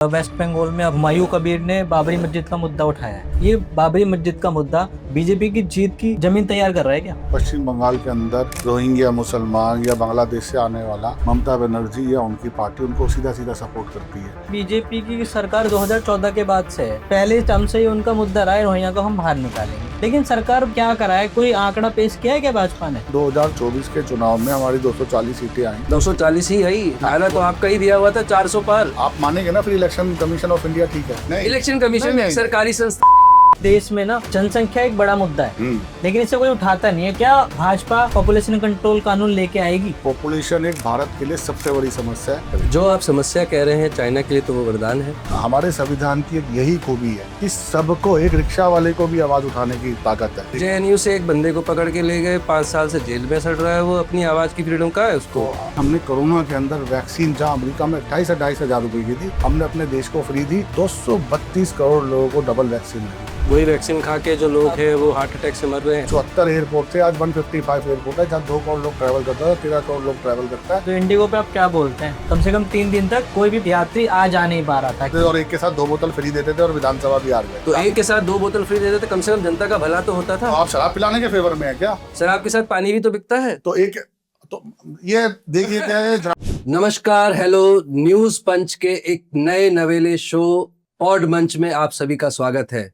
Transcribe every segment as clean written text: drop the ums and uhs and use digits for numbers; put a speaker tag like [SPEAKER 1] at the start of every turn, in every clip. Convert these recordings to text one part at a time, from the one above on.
[SPEAKER 1] Waste Bengal में अब हुमायूं कबीर ने बाबरी मस्जिद का मुद्दा उठाया है। ये बाबरी मस्जिद का मुद्दा बीजेपी की जीत की जमीन तैयार कर रहा है क्या?
[SPEAKER 2] पश्चिम बंगाल के अंदर रोहिंग्या मुसलमान या बांग्लादेश से आने वाला ममता बनर्जी या उनकी पार्टी उनको सीधा सीधा सपोर्ट करती है।
[SPEAKER 1] बीजेपी की सरकार 2014 के बाद से है, पहले टर्म से ही उनका मुद्दा रहा है रोहिंग्या को हम बाहर निकालेंगे। लेकिन सरकार क्या कराए, कोई आंकड़ा पेश किया है क्या भाजपा ने?
[SPEAKER 2] 2024 के चुनाव में हमारी 240 सीटें आई।
[SPEAKER 3] 240 ही आई, दायरा तो आपका ही दिया हुआ था 400 पार।
[SPEAKER 2] आप मानेंगे ना, फिर इलेक्शन कमीशन ऑफ इंडिया ठीक है नहीं,
[SPEAKER 3] इलेक्शन कमीशन में सरकारी संस्था।
[SPEAKER 1] देश में ना जनसंख्या एक बड़ा मुद्दा है, लेकिन इसे कोई उठाता नहीं है। क्या भाजपा पॉपुलेशन कंट्रोल कानून लेके आएगी?
[SPEAKER 2] पॉपुलेशन एक भारत के लिए सबसे बड़ी समस्या है।
[SPEAKER 3] जो आप समस्या कह रहे हैं चाइना के लिए, तो वो वरदान है।
[SPEAKER 2] हमारे संविधान की एक यही खूबी है कि सबको, एक रिक्शा वाले को भी आवाज उठाने की ताकत है।
[SPEAKER 3] जेएनयू से एक बंदे को पकड़ के ले गए, 5 साल से जेल में सड़ रहा है, वो अपनी आवाज की फ्रीडम का है उसको।
[SPEAKER 2] हमने कोरोना के अंदर वैक्सीन जहाँ अमेरिका में 28 हजार रुपए की थी, हमने अपने देश को फ्री दी। 232 करोड़ लोगों को डबल वैक्सीन लगी।
[SPEAKER 3] वही वैक्सीन खा के जो लोग हैं वो हार्ट अटैक से मर रहे हैं।
[SPEAKER 2] 74 एयरपोर्ट से आज 155 एयरपोर्ट है जहाँ 2 करोड़ लोग ट्रैवल करता है, 13 करोड़ लोग ट्रैवल करता है।
[SPEAKER 1] तो इंडिगो पे आप क्या बोलते हैं? कम से कम 3 दिन तक कोई भी यात्री आ जा नहीं पा रहा था,
[SPEAKER 2] और एक के साथ 2 बोतल फ्री देते थे और विधानसभा भी हार गए।
[SPEAKER 3] तो एक के साथ 2 बोतल फ्री देते थे, कम से कम जनता का भला तो होता था।
[SPEAKER 2] आप शराब पिलाने के फेवर में है क्या?
[SPEAKER 3] शराब के साथ पानी भी तो बिकता है।
[SPEAKER 2] तो ये देखिए क्या है।
[SPEAKER 3] नमस्कार, हेलो, न्यूज पंच के एक नए नवेले शो पॉड मंच में आप सभी का स्वागत है।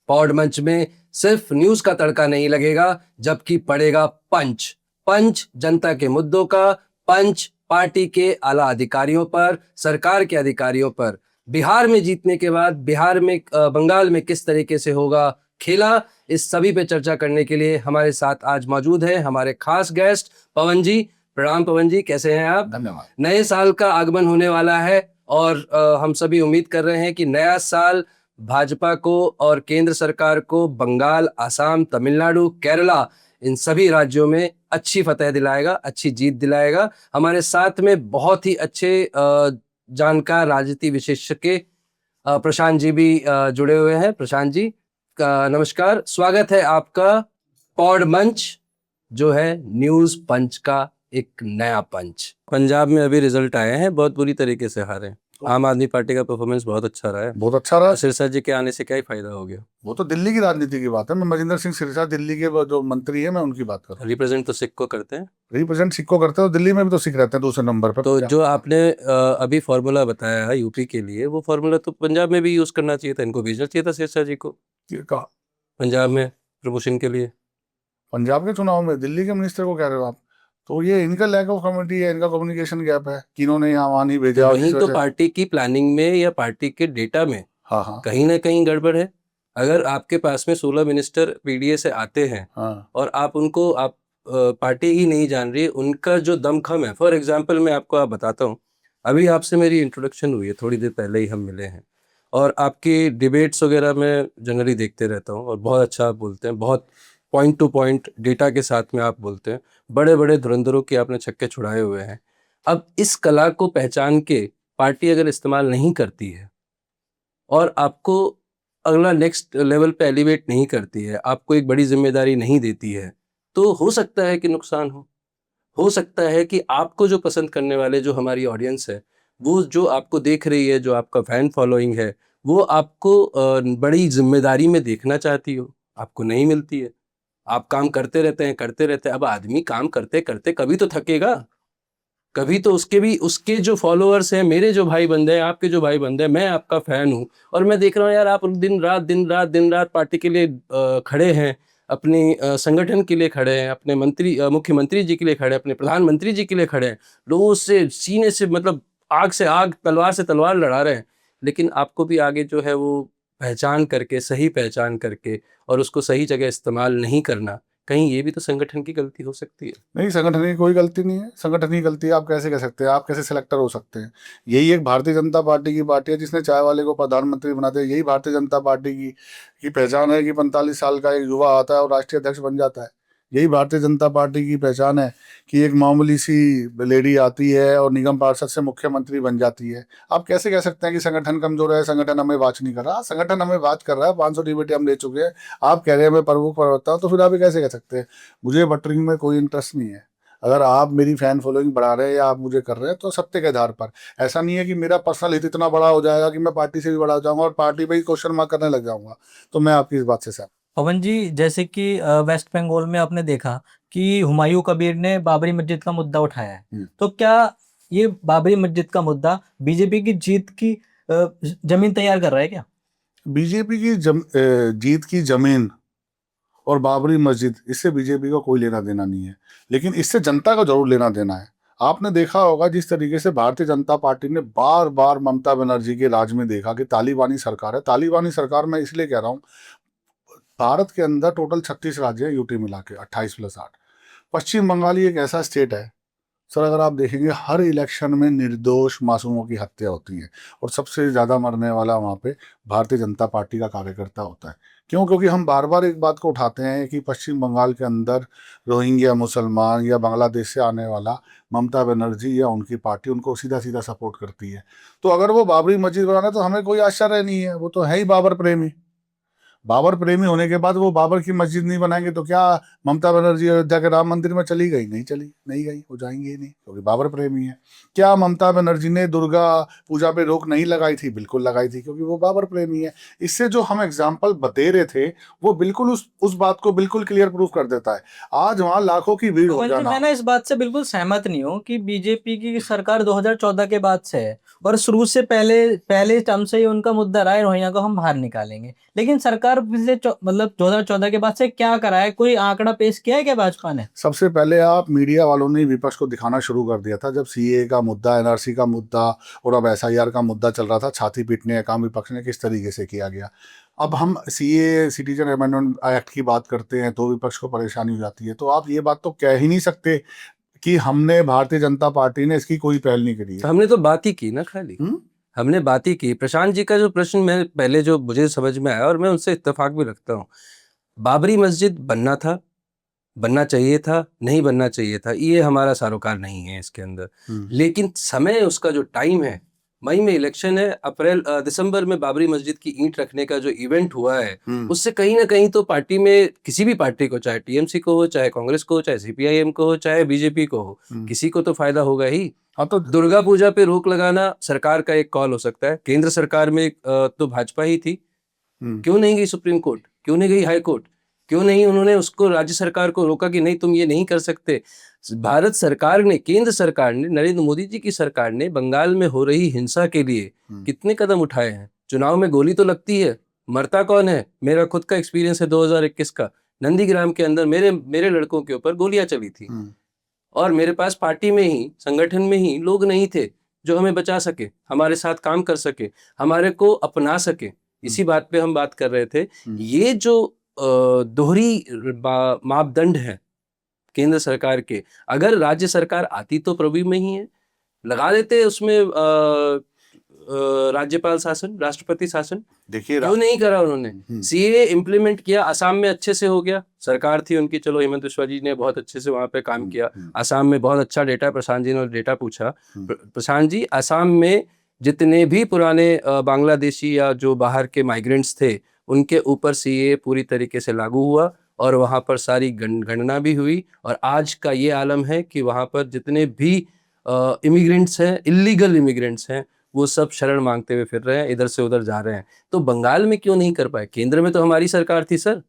[SPEAKER 3] पॉड मंच में सिर्फ न्यूज का तड़का नहीं लगेगा, जबकि पड़ेगा पंच। पंच जनता के मुद्दों का, पंच पार्टी के आला अधिकारियों पर, सरकार के अधिकारियों पर। बिहार में जीतने के बाद बिहार में बंगाल में किस तरीके से होगा खेला, इस सभी पे चर्चा करने के लिए हमारे साथ आज मौजूद है हमारे खास गेस्ट पवन जी। प्रणाम पवन जी, कैसे हैं आप?
[SPEAKER 2] धन्यवाद।
[SPEAKER 3] नए साल का आगमन होने वाला है और हम सभी उम्मीद कर रहे हैं कि नया साल भाजपा को और केंद्र सरकार को बंगाल, आसाम, तमिलनाडु, केरला, इन सभी राज्यों में अच्छी फतह दिलाएगा, अच्छी जीत दिलाएगा। हमारे साथ में बहुत ही अच्छे जानकार राजनीति विशेषज्ञ प्रशांत जी भी जुड़े हुए हैं। प्रशांत जी का नमस्कार, स्वागत है आपका पॉड मंच, जो है न्यूज पंच का एक नया पंच। पंजाब में अभी रिजल्ट आए हैं, बहुत बुरी तरीके से हारे। आम आदमी पार्टी का परफॉर्मेंस बहुत अच्छा रहा है।
[SPEAKER 2] बहुत अच्छा रहा।
[SPEAKER 3] सिरसा जी के आने से क्या ही फायदा हो गया?
[SPEAKER 2] वो तो दिल्ली की राजनीति की बात है। मैं मजिंदर सिंह सिरसा, दिल्ली के वो जो मंत्री है, मैं उनकी बात कर रहा हूँ।
[SPEAKER 3] रिप्रेजेंट तो सिख को करते हैं।
[SPEAKER 2] रिप्रेजेंट सिख को करते हैं, और दिल्ली में भी तो सिख रहते हैं दूसरे नंबर पर।
[SPEAKER 3] तो जो आपने अभी फॉर्मूला बताया है यूपी के लिए, वो फॉर्मूला तो पंजाब में भी यूज करना चाहिए था। इनको भेजना चाहिए था सिरसा जी को
[SPEAKER 2] कहा
[SPEAKER 3] पंजाब में प्रमोशन के लिए।
[SPEAKER 2] पंजाब के चुनाव में दिल्ली के मिनिस्टर को कह रहे हो आप? तो ये इनका लैक ऑफ कमिटी है, इनका कम्युनिकेशन गैप है कि इन्होंने यहाँ वहाँ नहीं भेजा।
[SPEAKER 3] वहीं तो पार्टी की प्लानिंग में या पार्टी के डेटा में
[SPEAKER 2] हाँ
[SPEAKER 3] कहीं ना कहीं गड़बड़ है। अगर आपके पास में 16 मिनिस्टर पीडीए से आते हैं और आप उनको पार्टी ही नहीं जान रही है, उनका जो दमखम है। फॉर एग्जाम्पल मैं आपको बताता हूँ, अभी आपसे मेरी इंट्रोडक्शन हुई है, थोड़ी देर पहले ही हम मिले हैं, और आपकी डिबेट्स वगैरह मैं जनरली देखते रहता हूँ और बहुत अच्छा आप बोलते हैं, बहुत पॉइंट टू पॉइंट डेटा के साथ में आप बोलते हैं। बड़े बड़े धुरंधरों के आपने छक्के छुड़ाए हुए हैं। अब इस कला को पहचान के पार्टी अगर इस्तेमाल नहीं करती है और आपको अगला नेक्स्ट लेवल पे एलिवेट नहीं करती है, आपको एक बड़ी जिम्मेदारी नहीं देती है, तो हो सकता है कि नुकसान हो सकता है कि आपको जो पसंद करने वाले, जो हमारी ऑडियंस है, वो जो आपको देख रही है, जो आपका फैन फॉलोइंग है, वो आपको बड़ी जिम्मेदारी में देखना चाहती हो, आपको नहीं मिलती है। आप काम करते रहते हैं। अब आदमी काम करते करते कभी तो थकेगा, कभी तो उसके जो फॉलोअर्स हैं, मेरे जो भाई बंदे हैं, आपके जो भाई बंदे हैं, मैं आपका फैन हूँ और मैं देख रहा हूँ यार, आप दिन रात पार्टी के लिए खड़े हैं, अपनी संगठन के लिए खड़े हैं, अपने मुख्यमंत्री जी के लिए खड़े हैं, अपने प्रधानमंत्री जी के लिए खड़े हैं, लोगों से सीने से, मतलब आग से आग, तलवार से तलवार लड़ा रहे हैं। लेकिन आपको भी आगे जो है वो सही पहचान करके और उसको सही जगह इस्तेमाल नहीं करना, कहीं ये भी तो संगठन की गलती हो सकती है।
[SPEAKER 2] नहीं, संगठन की कोई गलती नहीं है। संगठन की गलती आप कैसे कह सकते हैं? आप कैसे सिलेक्टर हो सकते हैं? यही एक भारतीय जनता पार्टी की पार्टी है जिसने चाय वाले को प्रधानमंत्री बना दिया। यही भारतीय जनता पार्टी की पहचान है कि 45 साल का एक युवा आता है और राष्ट्रीय अध्यक्ष बन जाता है। यही भारतीय जनता पार्टी की पहचान है कि एक मामूली सी लेडी आती है और निगम पार्षद से मुख्यमंत्री बन जाती है। आप कैसे कह सकते हैं कि संगठन कमजोर है, संगठन हमें वाच नहीं कर रहा? संगठन हमें वाच कर रहा है। 500 डिबेटें हम ले चुके हैं। आप कह रहे हैं मैं प्रमुख प्रवक्ता हूँ, तो फिर आप ये कैसे कह सकते हैं? मुझे बटरिंग में कोई इंटरेस्ट नहीं है। अगर आप मेरी फैन फॉलोइंग बढ़ा रहे हैं या आप मुझे कर रहे हैं तो सत्य के आधार पर, ऐसा नहीं है कि मेरा पर्सनल हित इतना बड़ा हो जाएगा कि मैं पार्टी से भी बड़ा हो जाऊंगा और पार्टी पे ही क्वेश्चन मार्क करने लग जाऊंगा। तो मैं आपकी इस बात से सहमत।
[SPEAKER 1] पवन जी, जैसे कि वेस्ट बंगाल में आपने देखा कि हुमायूं कबीर ने बाबरी मस्जिद का मुद्दा उठाया है, तो क्या ये बाबरी मस्जिद का मुद्दा बीजेपी की जीत की जमीन तैयार कर रहा है क्या?
[SPEAKER 2] बीजेपी की जीत की जमीन और बाबरी मस्जिद, इससे बीजेपी को कोई लेना देना नहीं है, लेकिन इससे जनता को जरूर लेना देना है। आपने देखा होगा जिस तरीके से भारतीय जनता पार्टी ने बार बार ममता बनर्जी के राज में देखा कि तालिबानी सरकार है। तालिबानी सरकार मैं इसलिए कह रहा हूँ, भारत के अंदर टोटल 36 राज्य है, यूटी मिला के 28+8। पश्चिम बंगाल ही एक ऐसा स्टेट है सर, अगर आप देखेंगे हर इलेक्शन में निर्दोष मासूमों की हत्या होती है और सबसे ज़्यादा मरने वाला वहाँ पे भारतीय जनता पार्टी का कार्यकर्ता होता है। क्यों? क्योंकि हम बार बार एक बात को उठाते हैं कि पश्चिम बंगाल के अंदर रोहिंग्या मुसलमान या बांग्लादेश से आने वाला ममता बनर्जी या उनकी पार्टी उनको सीधा सीधा सपोर्ट करती है। तो अगर वो बाबरी मस्जिद बनाना तो हमें कोई आश्चर्य नहीं है, वो तो है ही बाबर प्रेमी। बाबर प्रेमी होने के बाद वो बाबर की मस्जिद नहीं बनाएंगे तो क्या ममता बनर्जी अयोध्या के राम मंदिर में चली गई? नहीं चली, नहीं गई, वो जाएंगे ही नहीं क्योंकि बाबर प्रेमी है। क्या ममता बनर्जी ने दुर्गा पूजा पे रोक नहीं लगाई थी? बिल्कुल लगाई थी, क्योंकि वो बाबर प्रेमी है। इससे जो हम एग्जाम्पल बते रहे थे वो बिल्कुल उस बात को बिल्कुल क्लियर प्रूफ कर देता है। आज वहाँ लाखों की भीड़ हो जाना।
[SPEAKER 1] मैं ना इस बात से बिल्कुल सहमत नहीं हूँ कि बीजेपी की सरकार 2014 के बाद से है और शुरू से पहले टर्म से ही उनका मुद्दा रहा है रोहिंग्या को हम बाहर निकालेंगे। लेकिन सरकार पिछले मतलब 2014 के बाद से क्या करा है? कोई आंकड़ा पेश किया है क्या भाजपा ने?
[SPEAKER 2] सबसे पहले आप मीडिया वालों ने विपक्ष को दिखाना शुरू कर दिया था जब सीए का मुद्दा, एनआरसी का मुद्दा और अब एसआईआर का मुद्दा चल रहा था। छाती पीटने का काम विपक्ष ने किस तरीके से किया गया। अब हम सीए सिटीजन अमेंडमेंट एक्ट की बात करते हैं तो विपक्ष को परेशानी हो जाती है। तो आप ये बात तो कह ही नहीं सकते कि हमने भारतीय जनता पार्टी ने इसकी कोई पहल नहीं करी है।
[SPEAKER 3] हमने तो बात ही की ना, खाली हमने बात ही की। प्रशांत जी का जो प्रश्न मैं पहले जो मुझे समझ में आया और मैं उनसे इत्तेफाक भी रखता हूँ, बाबरी मस्जिद बनना था, बनना चाहिए था, नहीं बनना चाहिए था, ये हमारा सरोकार नहीं है इसके अंदर। लेकिन समय, उसका जो टाइम है, मई में इलेक्शन है, दिसंबर में बाबरी मस्जिद की ईंट रखने का जो इवेंट हुआ है, उससे कहीं ना कहीं तो पार्टी में, किसी भी पार्टी को, चाहे टीएमसी को हो, चाहे कांग्रेस को हो, चाहे सीपीआईएम को हो, चाहे बीजेपी को हो, किसी को तो फायदा होगा ही।
[SPEAKER 2] हाँ, तो
[SPEAKER 3] दुर्गा पूजा पे रोक लगाना सरकार का एक कॉल हो सकता है। केंद्र सरकार में तो भाजपा ही थी, क्यों नहीं गई सुप्रीम कोर्ट? क्यों नहीं गई हाई कोर्ट? क्यों नहीं उन्होंने उसको, राज्य सरकार को रोका कि नहीं तुम ये नहीं कर सकते? भारत सरकार ने, केंद्र सरकार ने, नरेंद्र मोदी जी की सरकार ने बंगाल में हो रही हिंसा के लिए कितने कदम उठाए हैं। चुनाव में गोली तो लगती है, मरता कौन है? मेरा खुद का एक्सपीरियंस है 2021 का। नंदीग्राम के अंदर मेरे लड़कों के ऊपर गोलियां चली थी और मेरे पास पार्टी में ही, संगठन में ही लोग नहीं थे जो हमें बचा सके, हमारे साथ काम कर सके, हमारे को अपना सके। इसी बात पे हम बात कर रहे थे। ये जो दोहरी मापदंड है केंद्र सरकार के, अगर राज्य सरकार आती तो प्रभावी में ही है, लगा देते उसमें राज्यपाल शासन, राष्ट्रपति शासन।
[SPEAKER 2] देखिए
[SPEAKER 3] क्यों नहीं करा उन्होंने? सीए इम्प्लीमेंट किया, असम में अच्छे से हो गया, सरकार थी उनकी, चलो हेमंत बिस्वा जी ने बहुत अच्छे से वहां पे काम किया। असम में बहुत अच्छा डेटा, प्रशांत जी ने डेटा पूछा। प्रशांत जी, असम में जितने भी पुराने बांग्लादेशी या जो बाहर के माइग्रेंट्स थे, उनके ऊपर सीए पूरी तरीके से लागू हुआ और वहां पर सारी गणना भी हुई। और आज का ये आलम है कि वहां पर जितने भी इमिग्रेंट्स हैं, इलीगल इमिग्रेंट्स हैं, वो सब शरण मांगते हुए फिर रहे हैं, इधर से उधर जा रहे हैं। तो बंगाल में क्यों नहीं कर पाए? केंद्र में तो हमारी सरकार थी सर।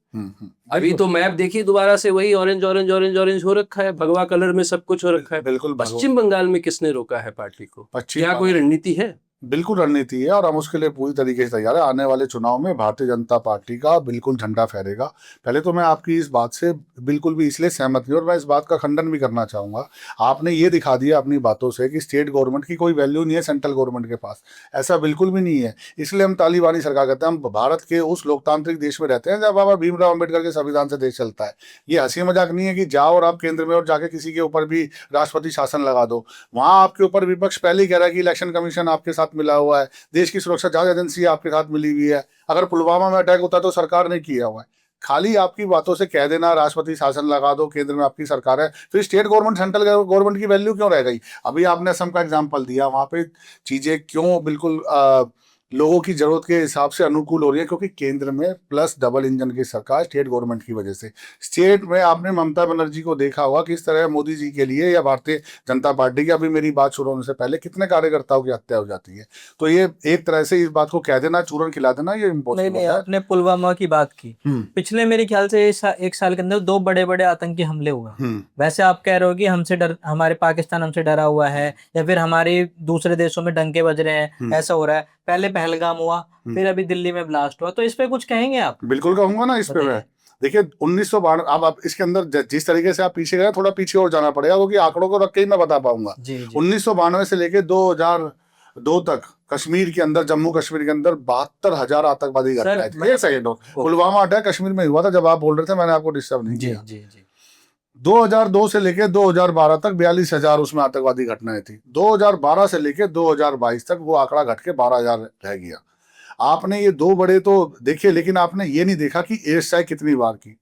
[SPEAKER 3] अभी तो मैप देखिए दोबारा से वही ऑरेंज ऑरेंज ऑरेंज ऑरेंज हो रखा है, भगवा कलर में सब कुछ हो रखा है।
[SPEAKER 2] बिल्कुल।
[SPEAKER 3] पश्चिम बंगाल में किसने रोका है पार्टी को? क्या कोई रणनीति है?
[SPEAKER 2] बिल्कुल रणनीति है और हम उसके लिए पूरी तरीके से तैयार है। आने वाले चुनाव में भारतीय जनता पार्टी का बिल्कुल झंडा फहरेगा। पहले तो मैं आपकी इस बात से बिल्कुल भी इसलिए सहमत नहीं और मैं इस बात का खंडन भी करना चाहूँगा। आपने ये दिखा दिया अपनी बातों से कि स्टेट गवर्नमेंट की कोई वैल्यू नहीं है सेंट्रल गवर्नमेंट के पास, ऐसा बिल्कुल भी नहीं है। इसलिए हम तालिबानी सरकार कहते हैं। हम भारत के उस लोकतांत्रिक देश में रहते हैं जब बाबा भीमराव अम्बेडकर के संविधान से देश चलता है। ये हंसी मजाक नहीं है कि जाओ और आप केंद्र में और जाके किसी के ऊपर भी राष्ट्रपति शासन लगा दो। वहाँ आपके ऊपर विपक्ष पहले ही कह रहा है कि इलेक्शन कमीशन आपके साथ मिला हुआ है, देश की सुरक्षा जांच एजेंसी आपके साथ मिली हुई है। अगर पुलवामा में अटैक होता तो सरकार ने किया हुआ है। खाली आपकी बातों से कह देना राष्ट्रपति शासन लगा दो, केंद्र में आपकी सरकार है, फिर स्टेट गवर्नमेंट सेंट्रल गवर्नमेंट की वैल्यू क्यों रह गई? अभी आपने असम का एग्जांपल दिया, वहाँ पे चीजें क्यों बिल्कुल लोगों की जरूरत के हिसाब से अनुकूल हो रही है, क्योंकि केंद्र में प्लस डबल इंजन की सरकार स्टेट गवर्नमेंट की वजह से। स्टेट में आपने ममता बनर्जी को देखा होगा किस तरह मोदी जी के लिए या भारतीय जनता पार्टी की, अभी मेरी बात शुरू होने से पहले कितने कार्यकर्ताओं की हत्या हो जाती है। तो ये एक तरह से इस बात को कह देना, चूरन खिला देना, ये
[SPEAKER 1] नहीं
[SPEAKER 2] इम्पॉसिबल
[SPEAKER 1] नहीं,
[SPEAKER 2] है।
[SPEAKER 1] आपने पुलवामा की बात की। पिछले मेरे ख्याल से एक साल के अंदर 2 बड़े बड़े आतंकी हमले हुए। वैसे आप कह रहे हो कि हमसे डर, हमारे पाकिस्तान हमसे डरा हुआ है, या फिर हमारे दूसरे देशों में डंके बज रहे हैं, ऐसा हो रहा है। पहले पहलगाम हुआ, फिर अभी दिल्ली में ब्लास्ट हुआ, तो इस पे कुछ कहेंगे आप?
[SPEAKER 2] बिल्कुल कहूंगा ना इस पे मैं।
[SPEAKER 1] बताइए।
[SPEAKER 2] देखिए 1992, अब आप इसके अंदर जिस तरीके से आप पीछे गए, थोड़ा पीछे और जाना पड़ेगा, क्योंकि आंकड़ों को रख के ही मैं बता पाऊंगा।
[SPEAKER 1] जी जी
[SPEAKER 2] 1992 से लेके 2002 तक कश्मीर के अंदर, जम्मू कश्मीर के अंदर 72,000 आतंकवादी
[SPEAKER 1] सर,
[SPEAKER 2] घटनाएं थी। एक सेकंड, पुलवामा अटैक कश्मीर में हुआ था जब आप बोल रहे थे, मैंने आपको डिस्टर्ब नहीं
[SPEAKER 1] जी
[SPEAKER 2] किया।
[SPEAKER 1] जी जी
[SPEAKER 2] 2002 से लेके 2012 तक 42,000 उसमें आतंकवादी घटनाएं थी। 2012 से लेके 2022 तक वो आंकड़ा घट के 12,000 रह गया। आपने ये 2 बड़े तो देखे, लेकिन आपने ये नहीं देखा कि एयर स्ट्राइक कितनी बार की।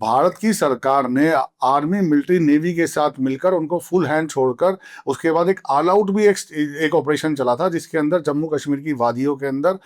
[SPEAKER 2] भारत की सरकार ने आर्मी, मिलिट्री, नेवी के साथ मिलकर उनको फुल हैंड छोड़कर, उसके बाद एक ऑल आउट भी एक ऑपरेशन चला था, जिसके अंदर जम्मू कश्मीर की वादियों के अंदर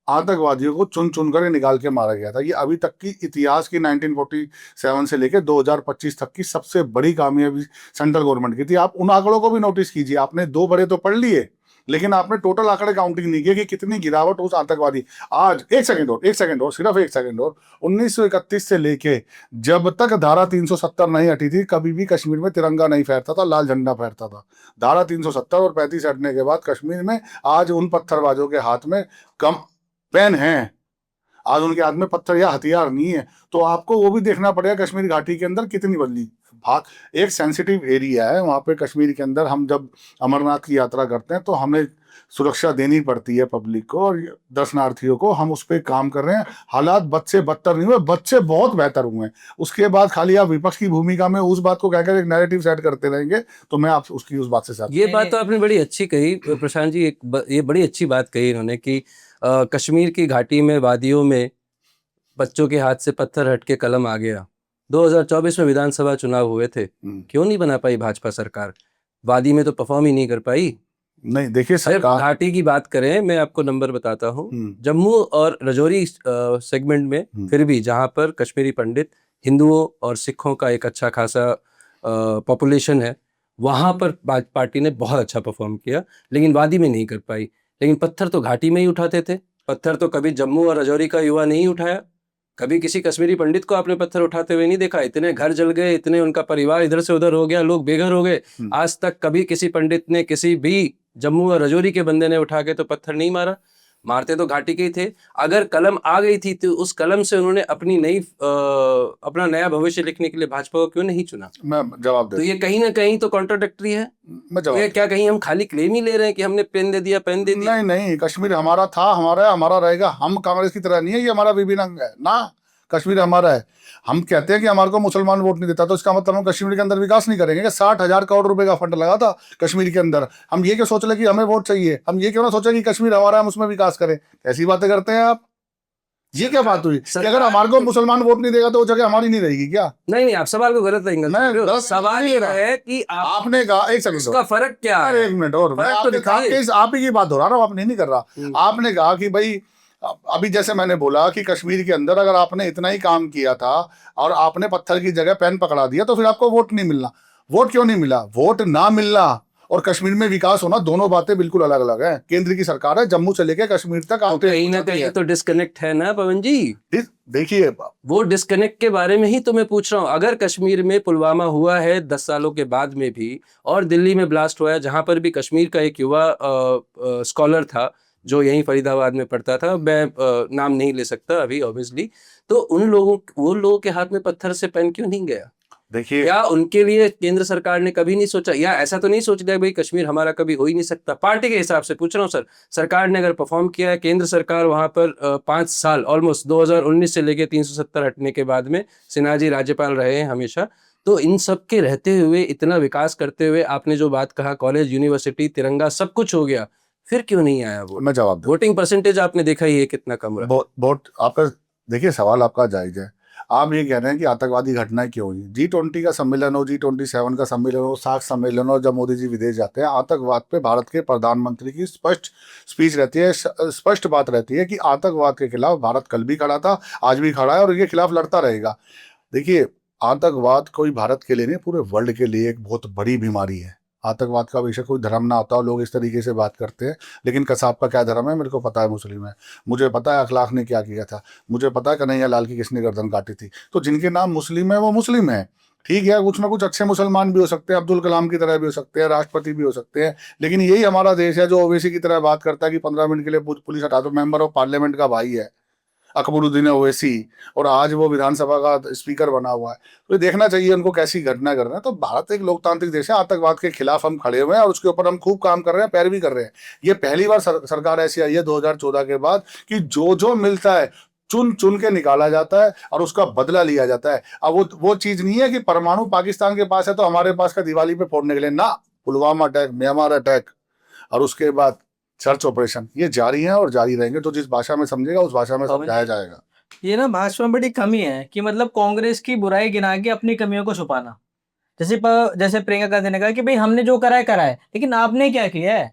[SPEAKER 2] आतंकवादियों को चुन चुन कर निकाल के मारा गया था। ये अभी तक की इतिहास की 1947 से लेकर 2025 तक की सबसे बड़ी कामयाबी सेंट्रल गवर्नमेंट की थी। आप उन आंकड़ों को भी नोटिस कीजिए। आपने 2 बड़े तो पढ़ लिए, लेकिन आपने टोटल आंकड़े काउंटिंग नहीं किए कि कितनी गिरावट उस आतंकवादी। आज एक सेकंड और सिर्फ एक सेकंड और, 1931 से लेके जब तक धारा 370 नहीं हटी थी, कभी भी कश्मीर में तिरंगा नहीं फहरता था, लाल झंडा फहरता था। धारा 370 और 35 हटने के बाद कश्मीर में आज उन पत्थरबाजों के हाथ में कम पेन है, आज उनके हाथ में पत्थर या हथियार नहीं है। तो आपको वो भी देखना पड़ेगा कश्मीर घाटी के अंदर कितनी बदली। भाग एक सेंसिटिव एरिया है वहाँ पे कश्मीर के अंदर। हम जब अमरनाथ की यात्रा करते हैं तो हमें सुरक्षा देनी पड़ती है पब्लिक को और दर्शनार्थियों को। हम उस पर काम कर रहे हैं। हालात बद से बदतर नहीं हुए, बच्चे बहुत बेहतर हुए हैं। उसके बाद खाली आप विपक्ष की भूमिका में उस बात को कहकर एक नैरेटिव सेट करते रहेंगे तो मैं आप उसकी उस बात से साथ।
[SPEAKER 3] ये बात तो आपने बड़ी अच्छी कही प्रशांत जी, ये बड़ी अच्छी बात कही इन्होंने कि कश्मीर की घाटी में, वादियों में बच्चों के हाथ से पत्थर हट के कलम आ गया। 2024 में विधानसभा चुनाव हुए थे, क्यों नहीं बना पाई भाजपा सरकार? वादी में तो परफॉर्म ही नहीं कर पाई।
[SPEAKER 2] नहीं देखिए सरकार,
[SPEAKER 3] घाटी की बात करें, मैं आपको नंबर बताता हूँ। जम्मू और राजौरी सेगमेंट में फिर भी, जहां पर कश्मीरी पंडित, हिंदुओं और सिखों का एक अच्छा खासा पॉपुलेशन है, वहां पर पार्टी ने बहुत अच्छा परफॉर्म किया, लेकिन वादी में नहीं कर पाई। लेकिन पत्थर तो घाटी में ही उठाते थे। पत्थर तो कभी जम्मू और राजौरी का युवा नहीं उठाया, कभी किसी कश्मीरी पंडित को आपने पत्थर उठाते हुए नहीं देखा। इतने घर जल गए, इतने उनका परिवार इधर से उधर हो गया, लोग बेघर हो गए। आज तक कभी किसी पंडित ने, किसी भी जम्मू और राजौरी के बंदे ने उठा के तो पत्थर नहीं मारा। मारते तो घाटी के ही थे। अगर कलम आ गई थी तो उस कलम से उन्होंने अपना नया भविष्य लिखने के लिए भाजपा को क्यों नहीं चुना?
[SPEAKER 2] मैं जवाब दे।
[SPEAKER 3] तो ये कहीं ना कहीं तो कॉन्ट्राडिक्टरी है।
[SPEAKER 2] मैं जवाब,
[SPEAKER 3] ये क्या कहीं हम खाली क्लेम ही ले रहे हैं कि हमने पेन दे दिया, पेन दे दिया?
[SPEAKER 2] नहीं नहीं, कश्मीर हमारा था, हमारा है, हमारा रहेगा। हम कांग्रेस की तरह नहीं है ये हमारा विभिन्न अंग है ना। कश्मीर हमारा है। हम कहते हैं कि हमारे को मुसलमान वोट नहीं देता, तो इसका मतलब हम कश्मीर के अंदर विकास नहीं करेंगे। 60,000 करोड़ रुपए का फंड लगा था कश्मीर के अंदर। हम ये क्यों सोच ले कि हमें वोट चाहिए? हम ये क्यों ना सोचे कि कश्मीर हमारा है, हम उसमें विकास करें? ऐसी बातें करते हैं आप। ये क्या बात हुई कि अगर हमारे को मुसलमान वोट नहीं देगा तो वो जगह हमारी नहीं रहेगी क्या?
[SPEAKER 3] नहीं, आप सवाल को गलत एंगल से ले रहे हो। सवाल ये है कि
[SPEAKER 2] आपने कहा, एक सेकंड,
[SPEAKER 3] इसका फर्क क्या है?
[SPEAKER 2] एक मिनट और, मैं आप ही की बात दोहरा रहा हूँ, आपने नहीं कर रहा। आपने कहा कि भाई, अभी जैसे मैंने बोला कि कश्मीर के अंदर अगर आपने इतना ही काम किया था और आपने पत्थर की जगह पेन पकड़ा दिया तो फिर आपको वोट नहीं मिलना। वोट क्यों नहीं मिला? वोट ना मिलना और कश्मीर में विकास होना, दोनों बातें बिल्कुल अलग अलग है। केंद्र की सरकार है, जम्मू से लेकर कश्मीर तक आते,
[SPEAKER 3] कहीं ना कहीं तो डिस्कनेक्ट है ना पवन जी।
[SPEAKER 2] देखिए
[SPEAKER 3] वो डिस्कनेक्ट के बारे में ही तो मैं पूछ रहा हूँ। अगर कश्मीर में पुलवामा हुआ है 10 सालों के बाद में भी, और दिल्ली में ब्लास्ट हुआ है जहां पर भी कश्मीर का एक युवा स्कॉलर था जो यहीं फरीदाबाद में पढ़ता था, मैं नाम नहीं ले सकता अभी ऑब्वियसली, तो वो लोगों के हाथ में पत्थर से पेन क्यों नहीं गया?
[SPEAKER 2] देखिए,
[SPEAKER 3] क्या उनके लिए केंद्र सरकार ने कभी नहीं सोचा, या ऐसा तो नहीं सोच लिया भाई कश्मीर हमारा कभी हो ही नहीं सकता? पार्टी के हिसाब से पूछ रहा हूँ सर। सरकार ने अगर परफॉर्म किया है, केंद्र सरकार वहां पर 5 साल ऑलमोस्ट 2019 से लेके 370 हटने के बाद में सिन्हा जी राज्यपाल रहे हैं हमेशा, तो इन सब के रहते हुए, इतना विकास करते हुए, आपने जो बात कहा, कॉलेज, यूनिवर्सिटी, तिरंगा सब कुछ हो गया, फिर क्यों नहीं आया वो?
[SPEAKER 2] मैं जवाब दूं।
[SPEAKER 3] वोटिंग परसेंटेज आपने देखा ही है कितना कम रहा।
[SPEAKER 2] बहुत आपका, देखिए सवाल आपका जायज है। आप ये कह रहे हैं कि आतंकवादी घटनाएं क्यों हुई? G20 का सम्मेलन हो, G27 का सम्मेलन हो, सार्क सम्मेलन हो, जब मोदी जी विदेश जाते हैं, आतंकवाद पे भारत के प्रधानमंत्री की स्पष्ट स्पीच रहती है, स्पष्ट बात रहती है कि आतंकवाद के खिलाफ भारत कल भी खड़ा था, आज भी खड़ा है और इनके खिलाफ लड़ता रहेगा। देखिए, आतंकवाद कोई भारत के लिए नहीं, पूरे वर्ल्ड के लिए एक बहुत बड़ी बीमारी है। आतंकवाद का बेशक कोई धर्म ना होता हो, लोग इस तरीके से बात करते हैं, लेकिन कसाब का क्या धर्म है मेरे को पता है, मुस्लिम है। मुझे पता है अखलाक ने क्या किया था, मुझे पता है कन्हैया लाल की किसने गर्दन काटी थी। तो जिनके नाम मुस्लिम है वो मुस्लिम है, ठीक है, कुछ ना कुछ अच्छे मुसलमान भी हो सकते हैं, अब्दुल कलाम की तरह भी हो सकते हैं, राष्ट्रपति भी हो सकते हैं, लेकिन यही हमारा देश है जो ओवैसी की तरह बात करता है कि 15 मिनट के लिए पुलिस हटा दो। मेंबर ऑफ पार्लियामेंट का भाई है अकबरुद्दीन ओवैसी, और आज वो विधानसभा का स्पीकर बना हुआ है। तो ये देखना चाहिए उनको कैसी घटना कर रहे हैं। तो भारत एक लोकतांत्रिक देश है, आतंकवाद के खिलाफ हम खड़े हुए हैं और उसके ऊपर हम खूब काम कर रहे हैं, पैरवी कर रहे हैं। ये पहली बार सरकार ऐसी आई है 2014 के बाद कि जो जो मिलता है चुन चुन के निकाला जाता है और उसका बदला लिया जाता है। अब वो चीज नहीं है कि परमाणु पाकिस्तान के पास है तो हमारे पास का दिवाली पे फोड़ने के लिए ना। पुलवामा अटैक, म्यांमार अटैक और उसके बाद सर्च ऑपरेशन, ये जारी है और जारी रहेंगे। तो जिस भाषा में समझेगा उस भाषा में समझाया जाएगा।
[SPEAKER 1] ये ना भाजपा में बड़ी कमी है कि मतलब कांग्रेस की बुराई गिना के अपनी कमियों को छुपाना। जैसे प्रियंका गांधी ने कहा कि भाई हमने जो करा है, लेकिन आपने क्या किया है